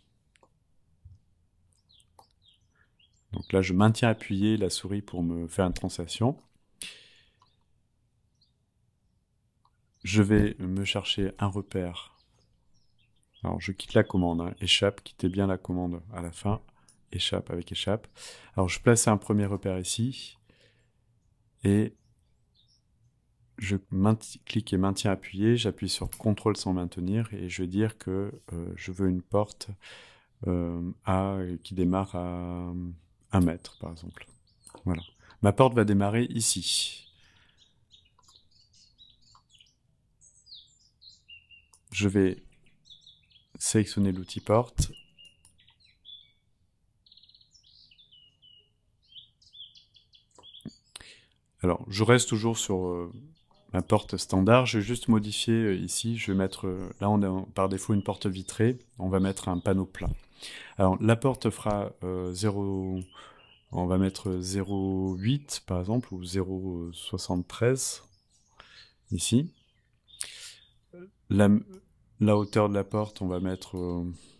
Donc là, je maintiens appuyé la souris pour me faire une translation. Je vais me chercher un repère. Alors, je quitte la commande, échappe, quittez bien la commande à la fin. Échappe avec échappe. Alors, je place un premier repère ici. Et je clique et maintiens appuyé. J'appuie sur CTRL sans maintenir. Et je vais dire que je veux une porte qui démarre à 1 mètre, par exemple. Voilà. Ma porte va démarrer ici. Je vais sélectionner l'outil porte. Alors, je reste toujours sur ma porte standard. Je vais juste modifier ici. Je vais mettre, là on a par défaut une porte vitrée. On va mettre un panneau plat. Alors, la porte fera 0... On va mettre 0,8 par exemple, ou 0,73 ici. La hauteur de la porte, on va mettre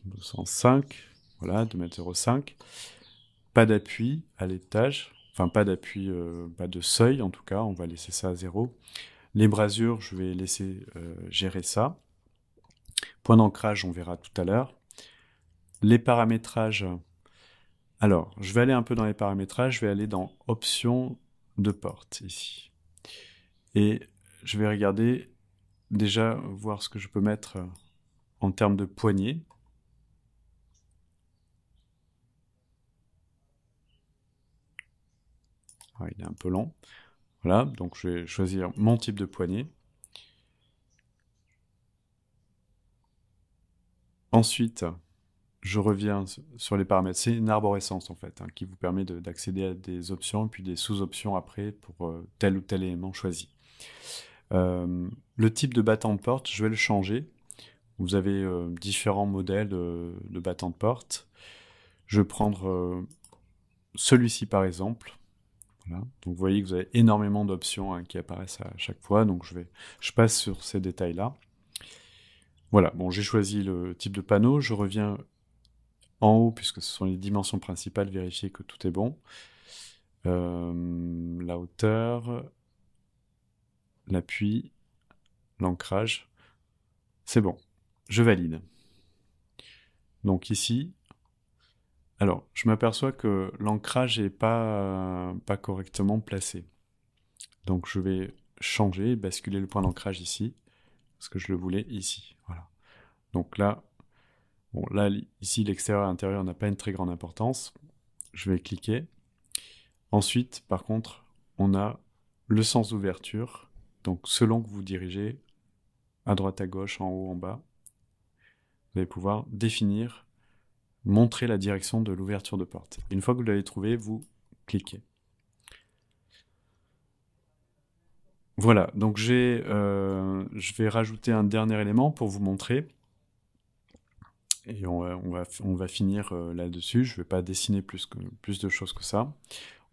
205, voilà, 2,05 m. Pas d'appui à l'étage, enfin pas d'appui, pas de seuil en tout cas, on va laisser ça à 0. Les brasures, je vais laisser gérer ça. Point d'ancrage, on verra tout à l'heure. Les paramétrages, Alors, je vais aller un peu dans les paramétrages, je vais aller dans Options de porte, ici. Et je vais regarder, déjà, voir ce que je peux mettre en termes de poignée. Ah, il est un peu long. Voilà, donc je vais choisir mon type de poignée. Ensuite, je reviens sur les paramètres. C'est une arborescence en fait, hein, qui vous permet d'accéder à des options et puis des sous-options après pour tel ou tel élément choisi. Le type de battant de porte, je vais le changer. Vous avez différents modèles de battant de porte. Je vais prendre celui-ci par exemple. Voilà. Donc vous voyez que vous avez énormément d'options, hein, qui apparaissent à chaque fois. Donc je passe sur ces détails-là. Voilà, bon, j'ai choisi le type de panneau. Je reviens en haut, puisque ce sont les dimensions principales, vérifier que tout est bon. La hauteur, l'appui, l'ancrage. C'est bon. Je valide. Donc ici, alors, je m'aperçois que l'ancrage n'est pas correctement placé. Donc je vais changer, basculer le point d'ancrage ici, parce que je le voulais ici. Voilà. Donc là, bon, là ici, l'extérieur et l'intérieur n'a pas une très grande importance. Je vais cliquer. Ensuite, par contre, on a le sens d'ouverture. Donc selon que vous dirigez à droite, à gauche, en haut, en bas, vous allez pouvoir définir, montrer la direction de l'ouverture de porte. Une fois que vous l'avez trouvé, vous cliquez. Voilà, donc je vais rajouter un dernier élément pour vous montrer. Et on va finir là-dessus. Je ne vais pas dessiner plus de choses que ça.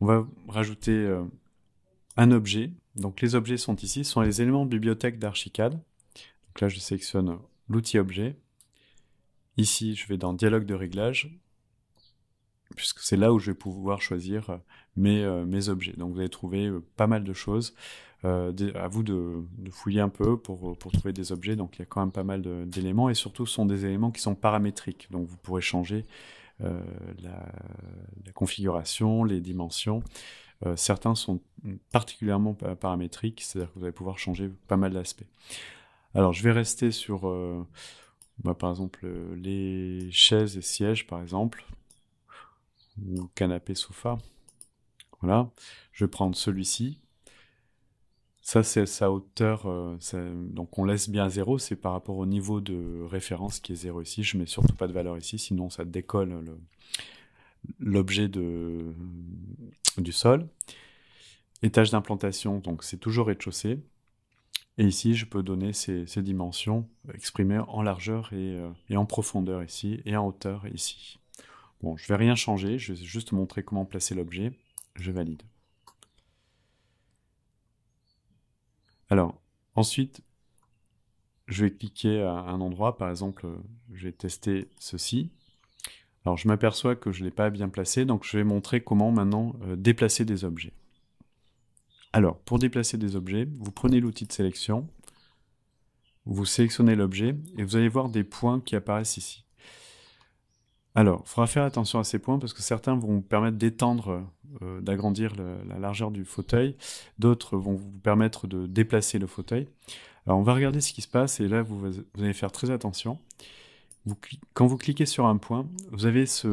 On va rajouter un objet. Donc les objets sont ici, ce sont les éléments de bibliothèque d'Archicad. Donc là, je sélectionne l'outil objet. Ici, je vais dans dialogue de réglage, puisque c'est là où je vais pouvoir choisir mes objets. Donc vous allez trouver pas mal de choses. À vous de fouiller un peu pour trouver des objets. Donc il y a quand même pas mal d'éléments, et surtout ce sont des éléments qui sont paramétriques. Donc vous pourrez changer la configuration, les dimensions. Certains sont particulièrement paramétriques, c'est-à-dire que vous allez pouvoir changer pas mal d'aspects. Alors je vais rester sur par exemple les chaises et sièges par exemple, ou canapé sofa. Voilà, je vais prendre celui-ci. Ça, c'est sa hauteur, donc on laisse bien 0, c'est par rapport au niveau de référence qui est 0 ici. Je mets surtout pas de valeur ici, sinon ça décolle l'objet du sol. Étage d'implantation, donc c'est toujours rez-de-chaussée. Et ici, je peux donner ces dimensions exprimées en largeur et en profondeur ici, et en hauteur ici. Bon, je vais rien changer, je vais juste montrer comment placer l'objet. Je valide. Alors, ensuite, je vais cliquer à un endroit, par exemple, je vais tester ceci. Alors, je m'aperçois que je ne l'ai pas bien placé, donc je vais montrer comment maintenant déplacer des objets. Alors, pour déplacer des objets, vous prenez l'outil de sélection, vous sélectionnez l'objet, et vous allez voir des points qui apparaissent ici. Alors, il faudra faire attention à ces points, parce que certains vont vous permettre d'étendre, d'agrandir la largeur du fauteuil, d'autres vont vous permettre de déplacer le fauteuil. Alors, on va regarder ce qui se passe, et là, vous allez faire très attention. Quand vous cliquez sur un point, vous avez ces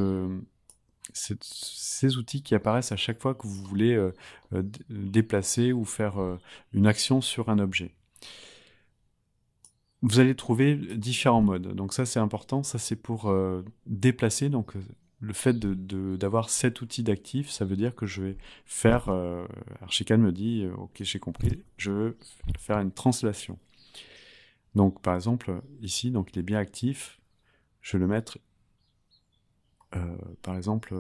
outils qui apparaissent à chaque fois que vous voulez déplacer ou faire une action sur un objet. Vous allez trouver différents modes. Donc ça, c'est important. Ça, c'est pour déplacer. Donc le fait d'avoir cet outil d'actif, ça veut dire que je vais faire... Archicad me dit, ok, j'ai compris, je veux faire une translation. Donc par exemple, ici, donc il est bien actif. Je vais le mettre, par exemple...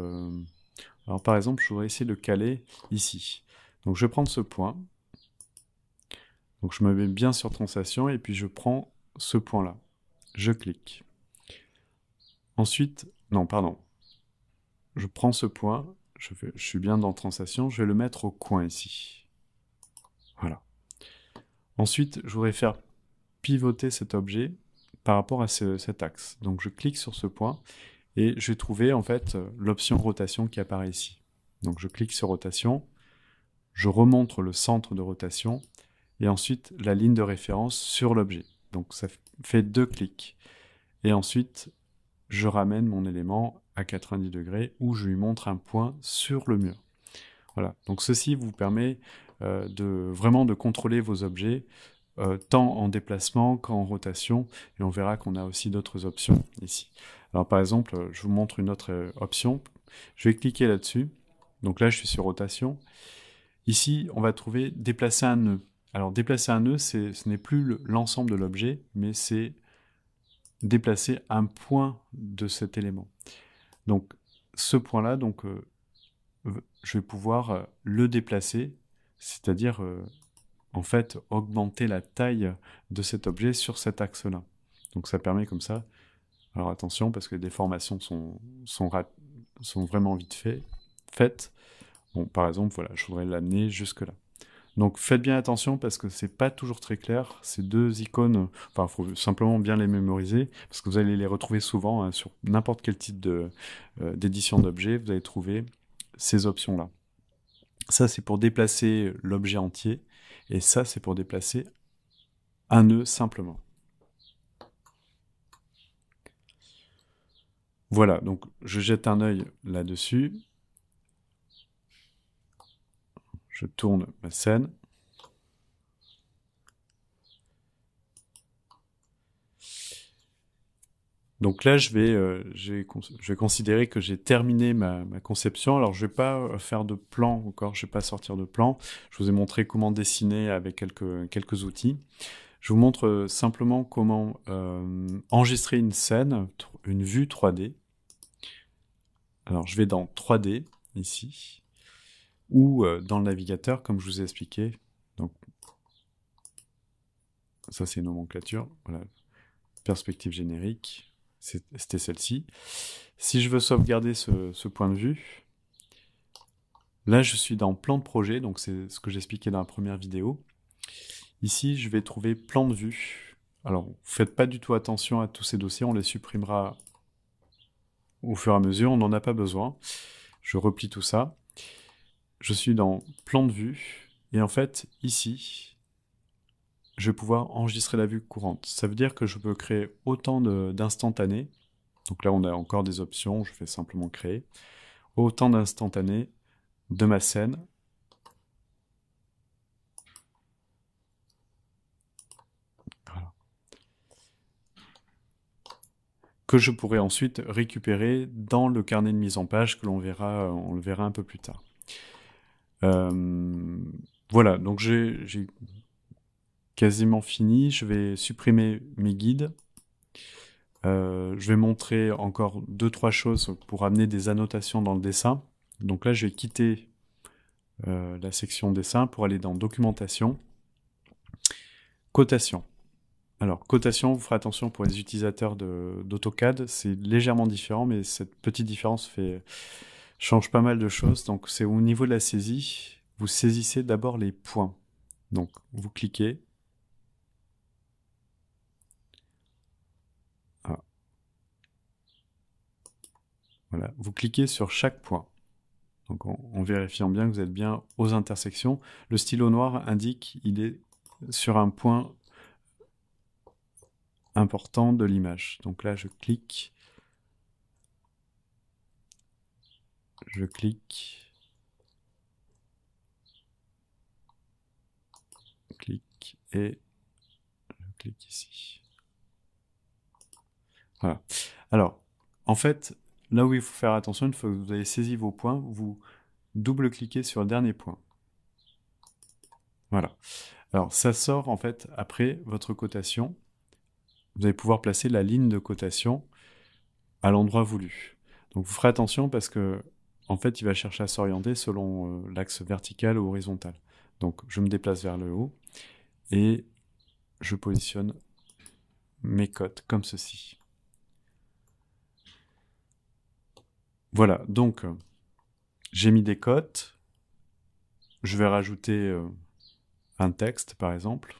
alors par exemple, je voudrais essayer de le caler ici. Donc je vais prendre ce point. Donc je me mets bien sur translation et puis je prends ce point-là. Je clique. Ensuite, non, pardon. Je prends ce point, je suis bien dans translation, je vais le mettre au coin ici. Voilà. Ensuite, je voudrais faire pivoter cet objet par rapport à cet axe. Donc je clique sur ce point et je vais trouver en fait l'option rotation qui apparaît ici. Donc je clique sur rotation, je remonte le centre de rotation et ensuite la ligne de référence sur l'objet. Donc ça fait 2 clics. Et ensuite, je ramène mon élément à 90 degrés où je lui montre un point sur le mur. Voilà. Donc ceci vous permet vraiment de contrôler vos objets tant en déplacement qu'en rotation, et on verra qu'on a aussi d'autres options ici. Alors par exemple, je vous montre une autre option. Je vais cliquer là-dessus. Donc là, je suis sur rotation. Ici, on va trouver déplacer un nœud. Alors déplacer un nœud, ce n'est plus l'ensemble de l'objet, mais c'est déplacer un point de cet élément. Donc ce point-là, je vais pouvoir le déplacer, c'est-à-dire en fait augmenter la taille de cet objet sur cet axe-là. Donc ça permet comme ça. Alors attention parce que les déformations sont vraiment vite faites. Bon, par exemple, voilà, je voudrais l'amener jusque-là. Donc faites bien attention parce que c'est pas toujours très clair. Ces deux icônes, enfin, il faut simplement bien les mémoriser parce que vous allez les retrouver souvent hein, sur n'importe quel type d'édition d'objet. Vous allez trouver ces options-là. Ça, c'est pour déplacer l'objet entier et ça, c'est pour déplacer un nœud simplement. Voilà, donc je jette un œil là-dessus. Je tourne ma scène. Donc là, je vais considérer que j'ai terminé ma conception. Alors, je vais pas faire de plan encore, je vais pas sortir de plan. Je vous ai montré comment dessiner avec quelques outils. Je vous montre simplement comment enregistrer une scène, une vue 3D. Alors, je vais dans 3D, ici, ou dans le navigateur, comme je vous ai expliqué. Donc, ça, c'est une nomenclature. Voilà. Perspective générique. C'était celle-ci. Si je veux sauvegarder ce point de vue, là je suis dans plan de projet, donc c'est ce que j'expliquais dans la première vidéo. Ici, je vais trouver plan de vue. Alors, faites pas du tout attention à tous ces dossiers, on les supprimera au fur et à mesure, on n'en a pas besoin. Je replie tout ça. Je suis dans plan de vue, et en fait, ici, je vais pouvoir enregistrer la vue courante. Ça veut dire que je peux créer autant d'instantanés. Donc là, on a encore des options, je fais simplement créer. Autant d'instantanés de ma scène. Voilà. Que je pourrai ensuite récupérer dans le carnet de mise en page que on le verra un peu plus tard. Voilà, donc j'ai quasiment fini. Je vais supprimer mes guides. Je vais montrer encore 2-3 choses pour amener des annotations dans le dessin. Donc là, je vais quitter la section dessin pour aller dans documentation. Cotation. Alors, cotation, vous ferez attention pour les utilisateurs d'AutoCAD, c'est légèrement différent, mais cette petite différence change pas mal de choses. Donc, c'est au niveau de la saisie, vous saisissez d'abord les points. Donc, vous cliquez. Ah. Voilà, vous cliquez sur chaque point. Donc, en vérifiant bien que vous êtes bien aux intersections. Le stylo noir indique qu'il est sur un point important de l'image. Donc là, je clique. Je clique et je clique ici. Voilà. Alors, en fait, là où il faut faire attention, une fois que vous avez saisi vos points, vous double-cliquez sur le dernier point. Voilà. Alors, ça sort en fait après votre cotation. Vous allez pouvoir placer la ligne de cotation à l'endroit voulu. Donc, vous ferez attention parce que, en fait, il va chercher à s'orienter selon l'axe vertical ou horizontal. Donc, je me déplace vers le haut et je positionne mes cotes comme ceci. Voilà, donc j'ai mis des cotes. Je vais rajouter un texte, par exemple.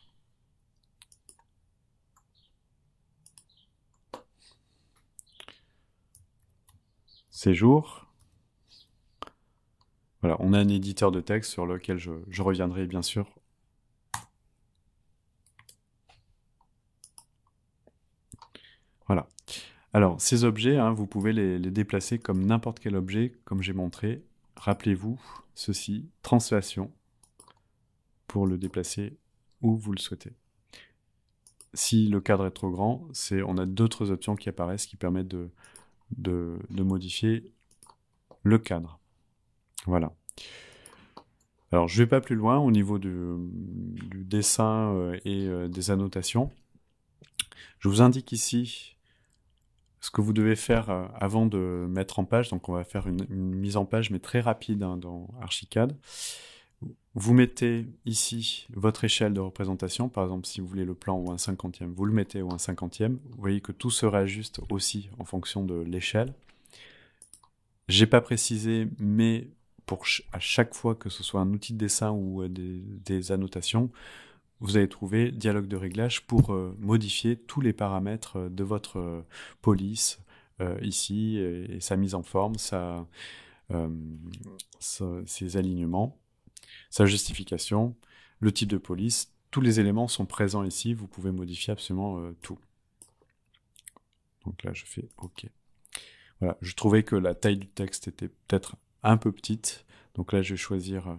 séjour. Voilà, on a un éditeur de texte sur lequel je reviendrai bien sûr. Voilà. Alors, ces objets, hein, vous pouvez les déplacer comme n'importe quel objet, comme j'ai montré. Rappelez-vous ceci, translation, pour le déplacer où vous le souhaitez. Si le cadre est trop grand, on a d'autres options qui apparaissent qui permettent de modifier le cadre. Voilà. Alors, je ne vais pas plus loin au niveau du dessin et des annotations. Je vous indique ici ce que vous devez faire avant de mettre en page. Donc, on va faire une mise en page, mais très rapide hein, dans Archicad. Vous mettez ici votre échelle de représentation. Par exemple, si vous voulez le plan ou un cinquantième, vous le mettez ou un cinquantième. Vous voyez que tout se réajuste aussi en fonction de l'échelle. J'ai pas précisé, mais à chaque fois que ce soit un outil de dessin ou des annotations, vous allez trouver dialogue de réglage pour modifier tous les paramètres de votre police ici et sa mise en forme, ses alignements, sa justification, le type de police. Tous les éléments sont présents ici. Vous pouvez modifier absolument tout. Donc là, je fais OK. Voilà, je trouvais que la taille du texte était peut-être un peu petite. Donc là, je vais choisir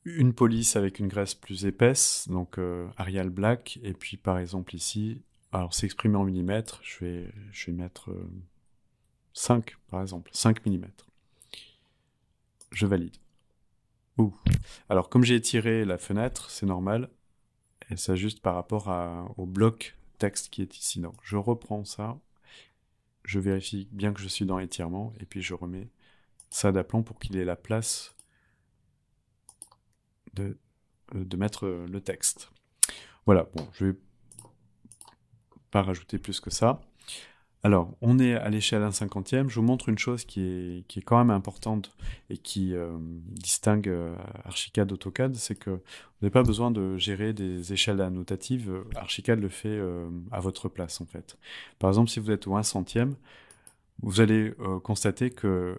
une police avec une graisse plus épaisse, donc Arial Black. Et puis par exemple ici, alors c'est exprimé en millimètres, je vais mettre 5 par exemple, 5 millimètres. Je valide. Ouh. Alors comme j'ai étiré la fenêtre, c'est normal, elle s'ajuste par rapport au bloc texte qui est ici. Donc je reprends ça, je vérifie bien que je suis dans l'étirement, et puis je remets ça d'aplomb pour qu'il ait la place de mettre le texte. Voilà, bon, je vais pas rajouter plus que ça. Alors, on est à l'échelle 1/50e. Je vous montre une chose qui est quand même importante et qui distingue Archicad d'AutoCAD, c'est que vous n'avez pas besoin de gérer des échelles annotatives. Archicad le fait à votre place, en fait. Par exemple, si vous êtes au 1/100e, vous allez constater que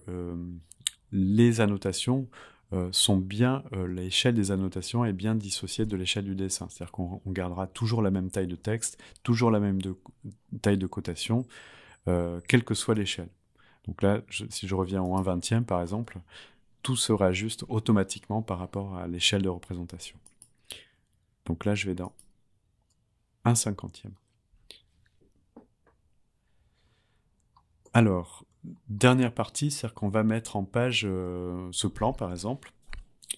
les annotations sont bien, l'échelle des annotations est bien dissociée de l'échelle du dessin. C'est-à-dire qu'on gardera toujours la même taille de texte, toujours la même taille de cotation, quelle que soit l'échelle. Donc là, si je reviens au 1/20e par exemple, tout se réajuste automatiquement par rapport à l'échelle de représentation. Donc là, je vais dans 1/50e. Alors, dernière partie, c'est-à-dire qu'on va mettre en page ce plan par exemple,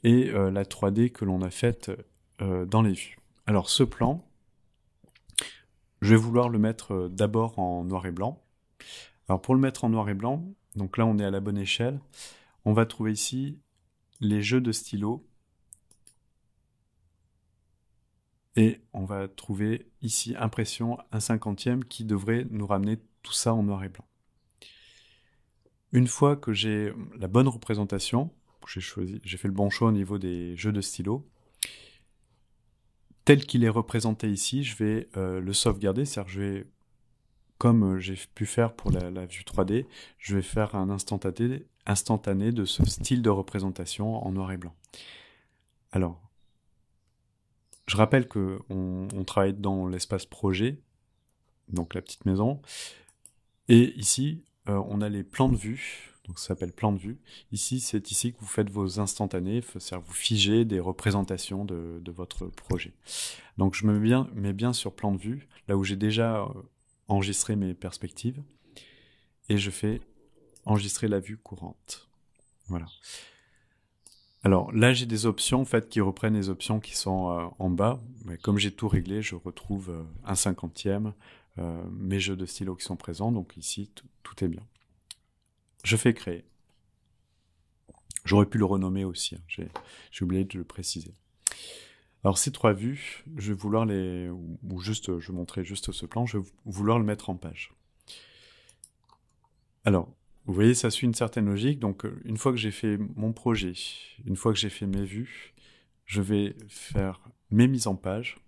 et la 3D que l'on a faite dans les vues. Alors ce plan, je vais vouloir le mettre d'abord en noir et blanc. Alors pour le mettre en noir et blanc, donc là on est à la bonne échelle, on va trouver ici les jeux de stylos, et on va trouver ici impression 1/50e qui devrait nous ramener tout ça en noir et blanc. Une fois que j'ai la bonne représentation, j'ai fait le bon choix au niveau des jeux de stylos, tel qu'il est représenté ici, je vais le sauvegarder, c'est-à-dire je vais, comme j'ai pu faire pour la vue 3D, je vais faire un instantané de ce style de représentation en noir et blanc. Alors, je rappelle qu'on travaille dans l'espace projet, donc la petite maison, et ici, on a les plans de vue, donc ça s'appelle plan de vue. Ici, c'est ici que vous faites vos instantanés, c'est-à-dire vous figez des représentations de votre projet. Donc je mets bien sur plan de vue, là où j'ai déjà enregistré mes perspectives, et je fais enregistrer la vue courante. Voilà. Alors là, j'ai des options en fait qui reprennent les options qui sont en bas. Mais comme j'ai tout réglé, je retrouve 1/50e, mes jeux de stylos qui sont présents. Donc ici, tout est bien. Je fais créer. J'aurais pu le renommer aussi. Hein. J'ai oublié de le préciser. Alors ces 3 vues, je vais vouloir je montrais juste ce plan, je vais vouloir le mettre en page. Alors, vous voyez, ça suit une certaine logique. Donc, une fois que j'ai fait mon projet, une fois que j'ai fait mes vues, je vais faire mes mises en page.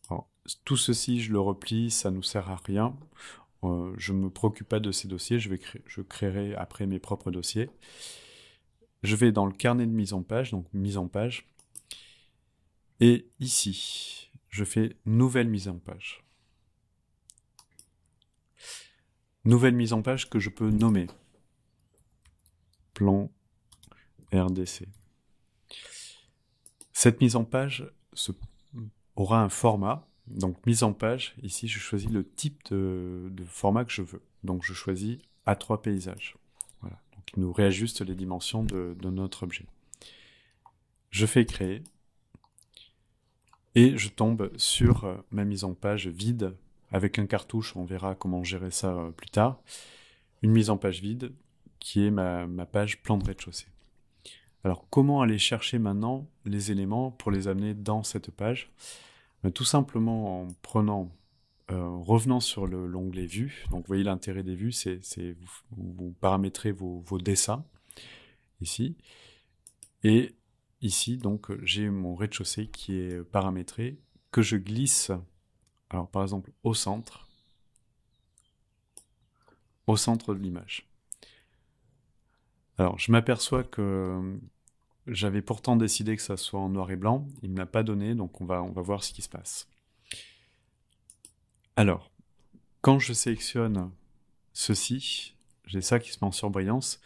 Alors, tout ceci, je le replie, ça nous sert à rien. Je me préoccupe pas de ces dossiers, je créerai après mes propres dossiers. Je vais dans le carnet de mise en page, donc mise en page. Et ici, je fais nouvelle mise en page. Nouvelle mise en page que je peux nommer. Plan RDC. Cette mise en page aura un format. Donc mise en page, ici je choisis le type de format que je veux. Donc je choisis A3 paysage. Voilà. Donc il nous réajuste les dimensions de notre objet. Je fais créer. Et je tombe sur ma mise en page vide. Avec un cartouche, on verra comment gérer ça plus tard. Une mise en page vide qui est ma page plan de rez-de-chaussée. Alors, comment aller chercher maintenant les éléments pour les amener dans cette page? Tout simplement en revenant sur l'onglet Vue. Donc, vous voyez l'intérêt des vues, c'est vous paramétrez vos dessins ici. Et ici, donc, j'ai mon rez-de-chaussée qui est paramétré, que je glisse, alors par exemple, au centre de l'image. Alors, je m'aperçois que j'avais pourtant décidé que ça soit en noir et blanc. Il ne me l'a pas donné, donc on va voir ce qui se passe. Alors, quand je sélectionne ceci, j'ai ça qui se met en surbrillance.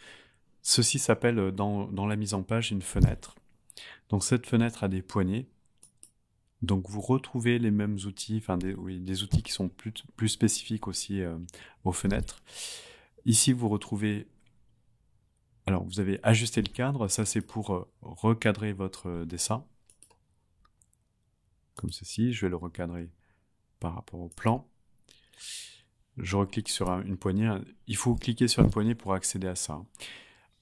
Ceci s'appelle dans la mise en page une fenêtre. Donc cette fenêtre a des poignées. Donc vous retrouvez les mêmes outils, enfin des outils qui sont plus spécifiques aussi aux fenêtres. Ici vous retrouvez, alors vous avez ajusté le cadre, ça c'est pour recadrer votre dessin. Comme ceci, je vais le recadrer par rapport au plan. Je reclique sur une poignée, il faut cliquer sur une poignée pour accéder à ça.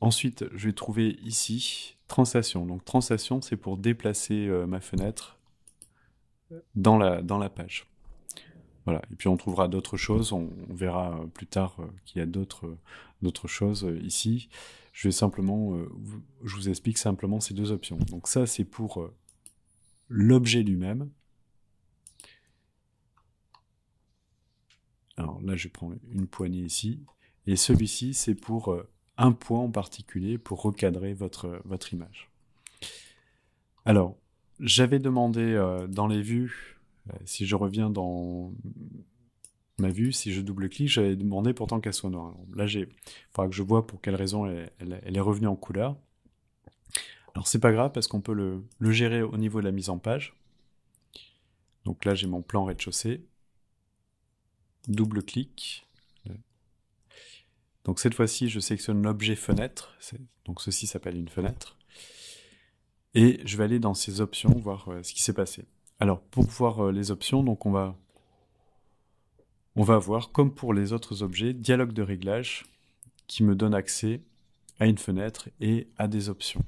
Ensuite, je vais trouver ici translation. Donc translation, c'est pour déplacer ma fenêtre dans la page. Voilà. Et puis on trouvera d'autres choses. On verra plus tard qu'il y a d'autres choses ici. Je vous explique simplement ces deux options. Donc ça, c'est pour l'objet lui-même. Alors là, je prends une poignée ici. Et celui-ci, c'est pour un point en particulier pour recadrer votre image. Alors, j'avais demandé dans les vues, si je reviens dans ma vue, si je double-clique, j'avais demandé pourtant qu'elle soit noire. Alors, là, il faudra que je vois pour quelle raison elle est revenue en couleur. Alors, c'est pas grave parce qu'on peut le gérer au niveau de la mise en page. Donc là, j'ai mon plan rez-de-chaussée. Double-clic. Donc cette fois-ci, je sélectionne l'objet fenêtre. Donc ceci s'appelle une fenêtre. Et je vais aller dans ces options, voir ce qui s'est passé. Alors, pour voir les options, donc on va voir, comme pour les autres objets, dialogue de réglage qui me donne accès à une fenêtre et à des options.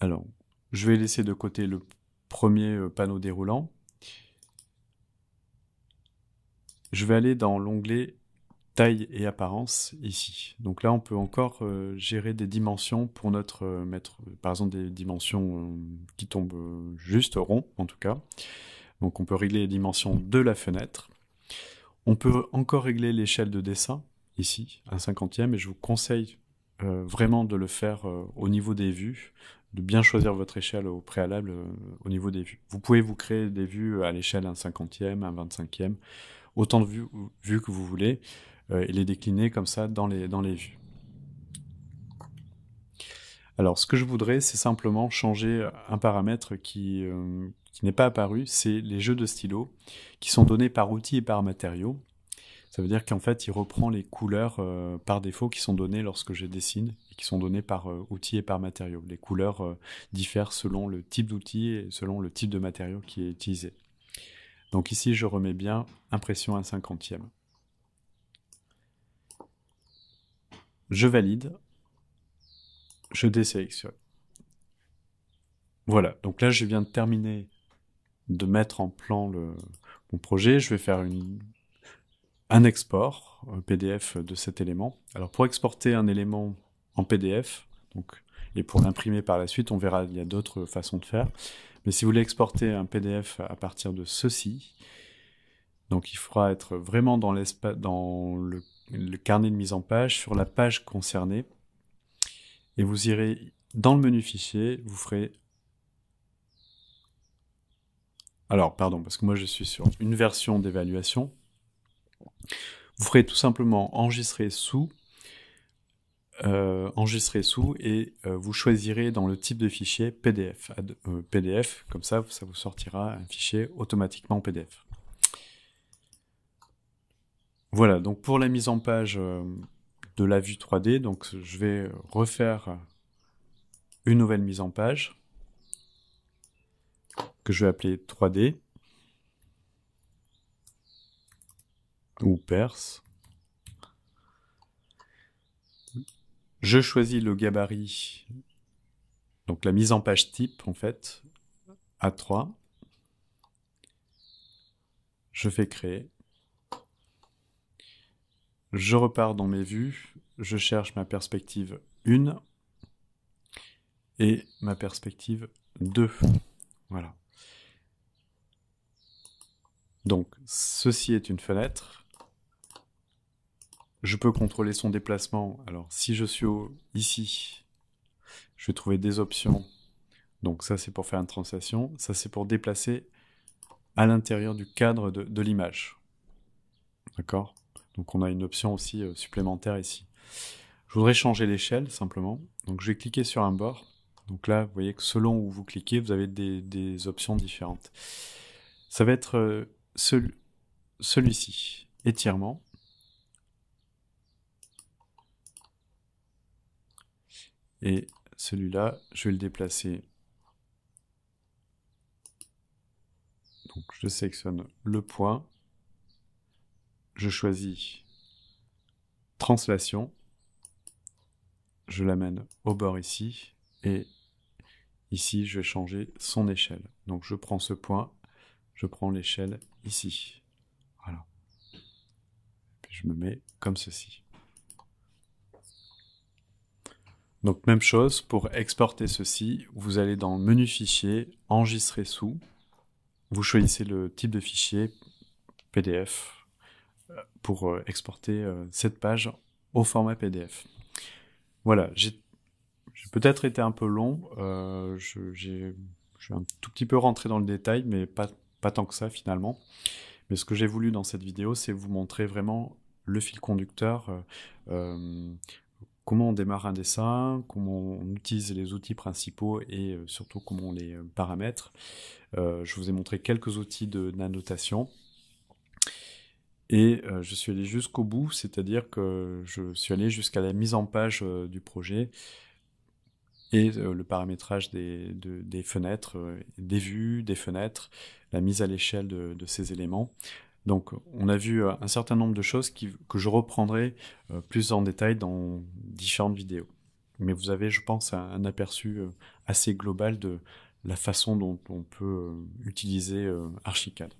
Alors, je vais laisser de côté le premier panneau déroulant. Je vais aller dans l'onglet taille et apparence ici. Donc là, on peut encore gérer des dimensions pour mettre, par exemple, des dimensions qui tombent juste rond, en tout cas. Donc on peut régler les dimensions de la fenêtre. On peut encore régler l'échelle de dessin, ici, 1/50e, et je vous conseille vraiment de le faire au niveau des vues, de bien choisir votre échelle au préalable au niveau des vues. Vous pouvez vous créer des vues à l'échelle 1/50e, 1/25e, autant de vues que vous voulez, et les décliner comme ça dans les vues. Alors, ce que je voudrais, c'est simplement changer un paramètre qui n'est pas apparu, c'est les jeux de stylos qui sont donnés par outil et par matériau. Ça veut dire qu'en fait, il reprend les couleurs par défaut qui sont données lorsque je dessine et qui sont données par outil et par matériau. Les couleurs diffèrent selon le type d'outil et selon le type de matériau qui est utilisé. Donc ici, je remets bien impression 1/50e. Je valide. Je désélectionne. Voilà, donc là, je viens de terminer de mettre en plan mon projet. Je vais faire un export PDF de cet élément. Alors pour exporter un élément en PDF, et pour l'imprimer par la suite, on verra, il y a d'autres façons de faire. Mais si vous voulez exporter un PDF à partir de ceci, donc il faudra être vraiment dans le carnet de mise en page, sur la page concernée, et vous irez dans le menu fichier, vous ferez... Alors, pardon, parce que moi je suis sur une version d'évaluation. Vous ferez tout simplement enregistrer sous, et vous choisirez dans le type de fichier PDF. PDF, comme ça vous sortira un fichier automatiquement PDF. Voilà, donc pour la mise en page de la vue 3D, donc je vais refaire une nouvelle mise en page que je vais appeler 3D ou Perse. Je choisis le gabarit, donc la mise en page type en fait, A3. Je fais créer. Je repars dans mes vues, je cherche ma perspective 1 et ma perspective 2. Voilà. Donc, ceci est une fenêtre. Je peux contrôler son déplacement. Alors, si je suis ici, je vais trouver des options. Donc ça, c'est pour faire une translation. Ça, c'est pour déplacer à l'intérieur du cadre de l'image. D'accord ? Donc on a une option aussi supplémentaire ici. Je voudrais changer l'échelle, simplement. Donc je vais cliquer sur un bord. Donc là, vous voyez que selon où vous cliquez, vous avez des options différentes. Ça va être celui-ci, étirement. Et celui-là, je vais le déplacer. Donc je sélectionne le point. Je choisis translation. Je l'amène au bord ici. Et ici, je vais changer son échelle. Donc je prends ce point, je prends l'échelle ici. Voilà. Puis je me mets comme ceci. Donc même chose, pour exporter ceci, vous allez dans le menu fichier, enregistrer sous, vous choisissez le type de fichier, PDF, pour exporter cette page au format PDF. Voilà, j'ai peut-être été un peu long, j'ai un tout petit peu rentré dans le détail, mais pas tant que ça finalement. Mais ce que j'ai voulu dans cette vidéo, c'est vous montrer vraiment le fil conducteur, comment on démarre un dessin, comment on utilise les outils principaux et surtout comment on les paramètre. Je vous ai montré quelques outils d'annotation. Et je suis allé jusqu'au bout, c'est-à-dire que je suis allé jusqu'à la mise en page du projet et le paramétrage des fenêtres, des vues, des fenêtres, la mise à l'échelle de ces éléments. Donc on a vu un certain nombre de choses que je reprendrai plus en détail dans différentes vidéos. Mais vous avez, je pense, un aperçu assez global de la façon dont on peut utiliser Archicad.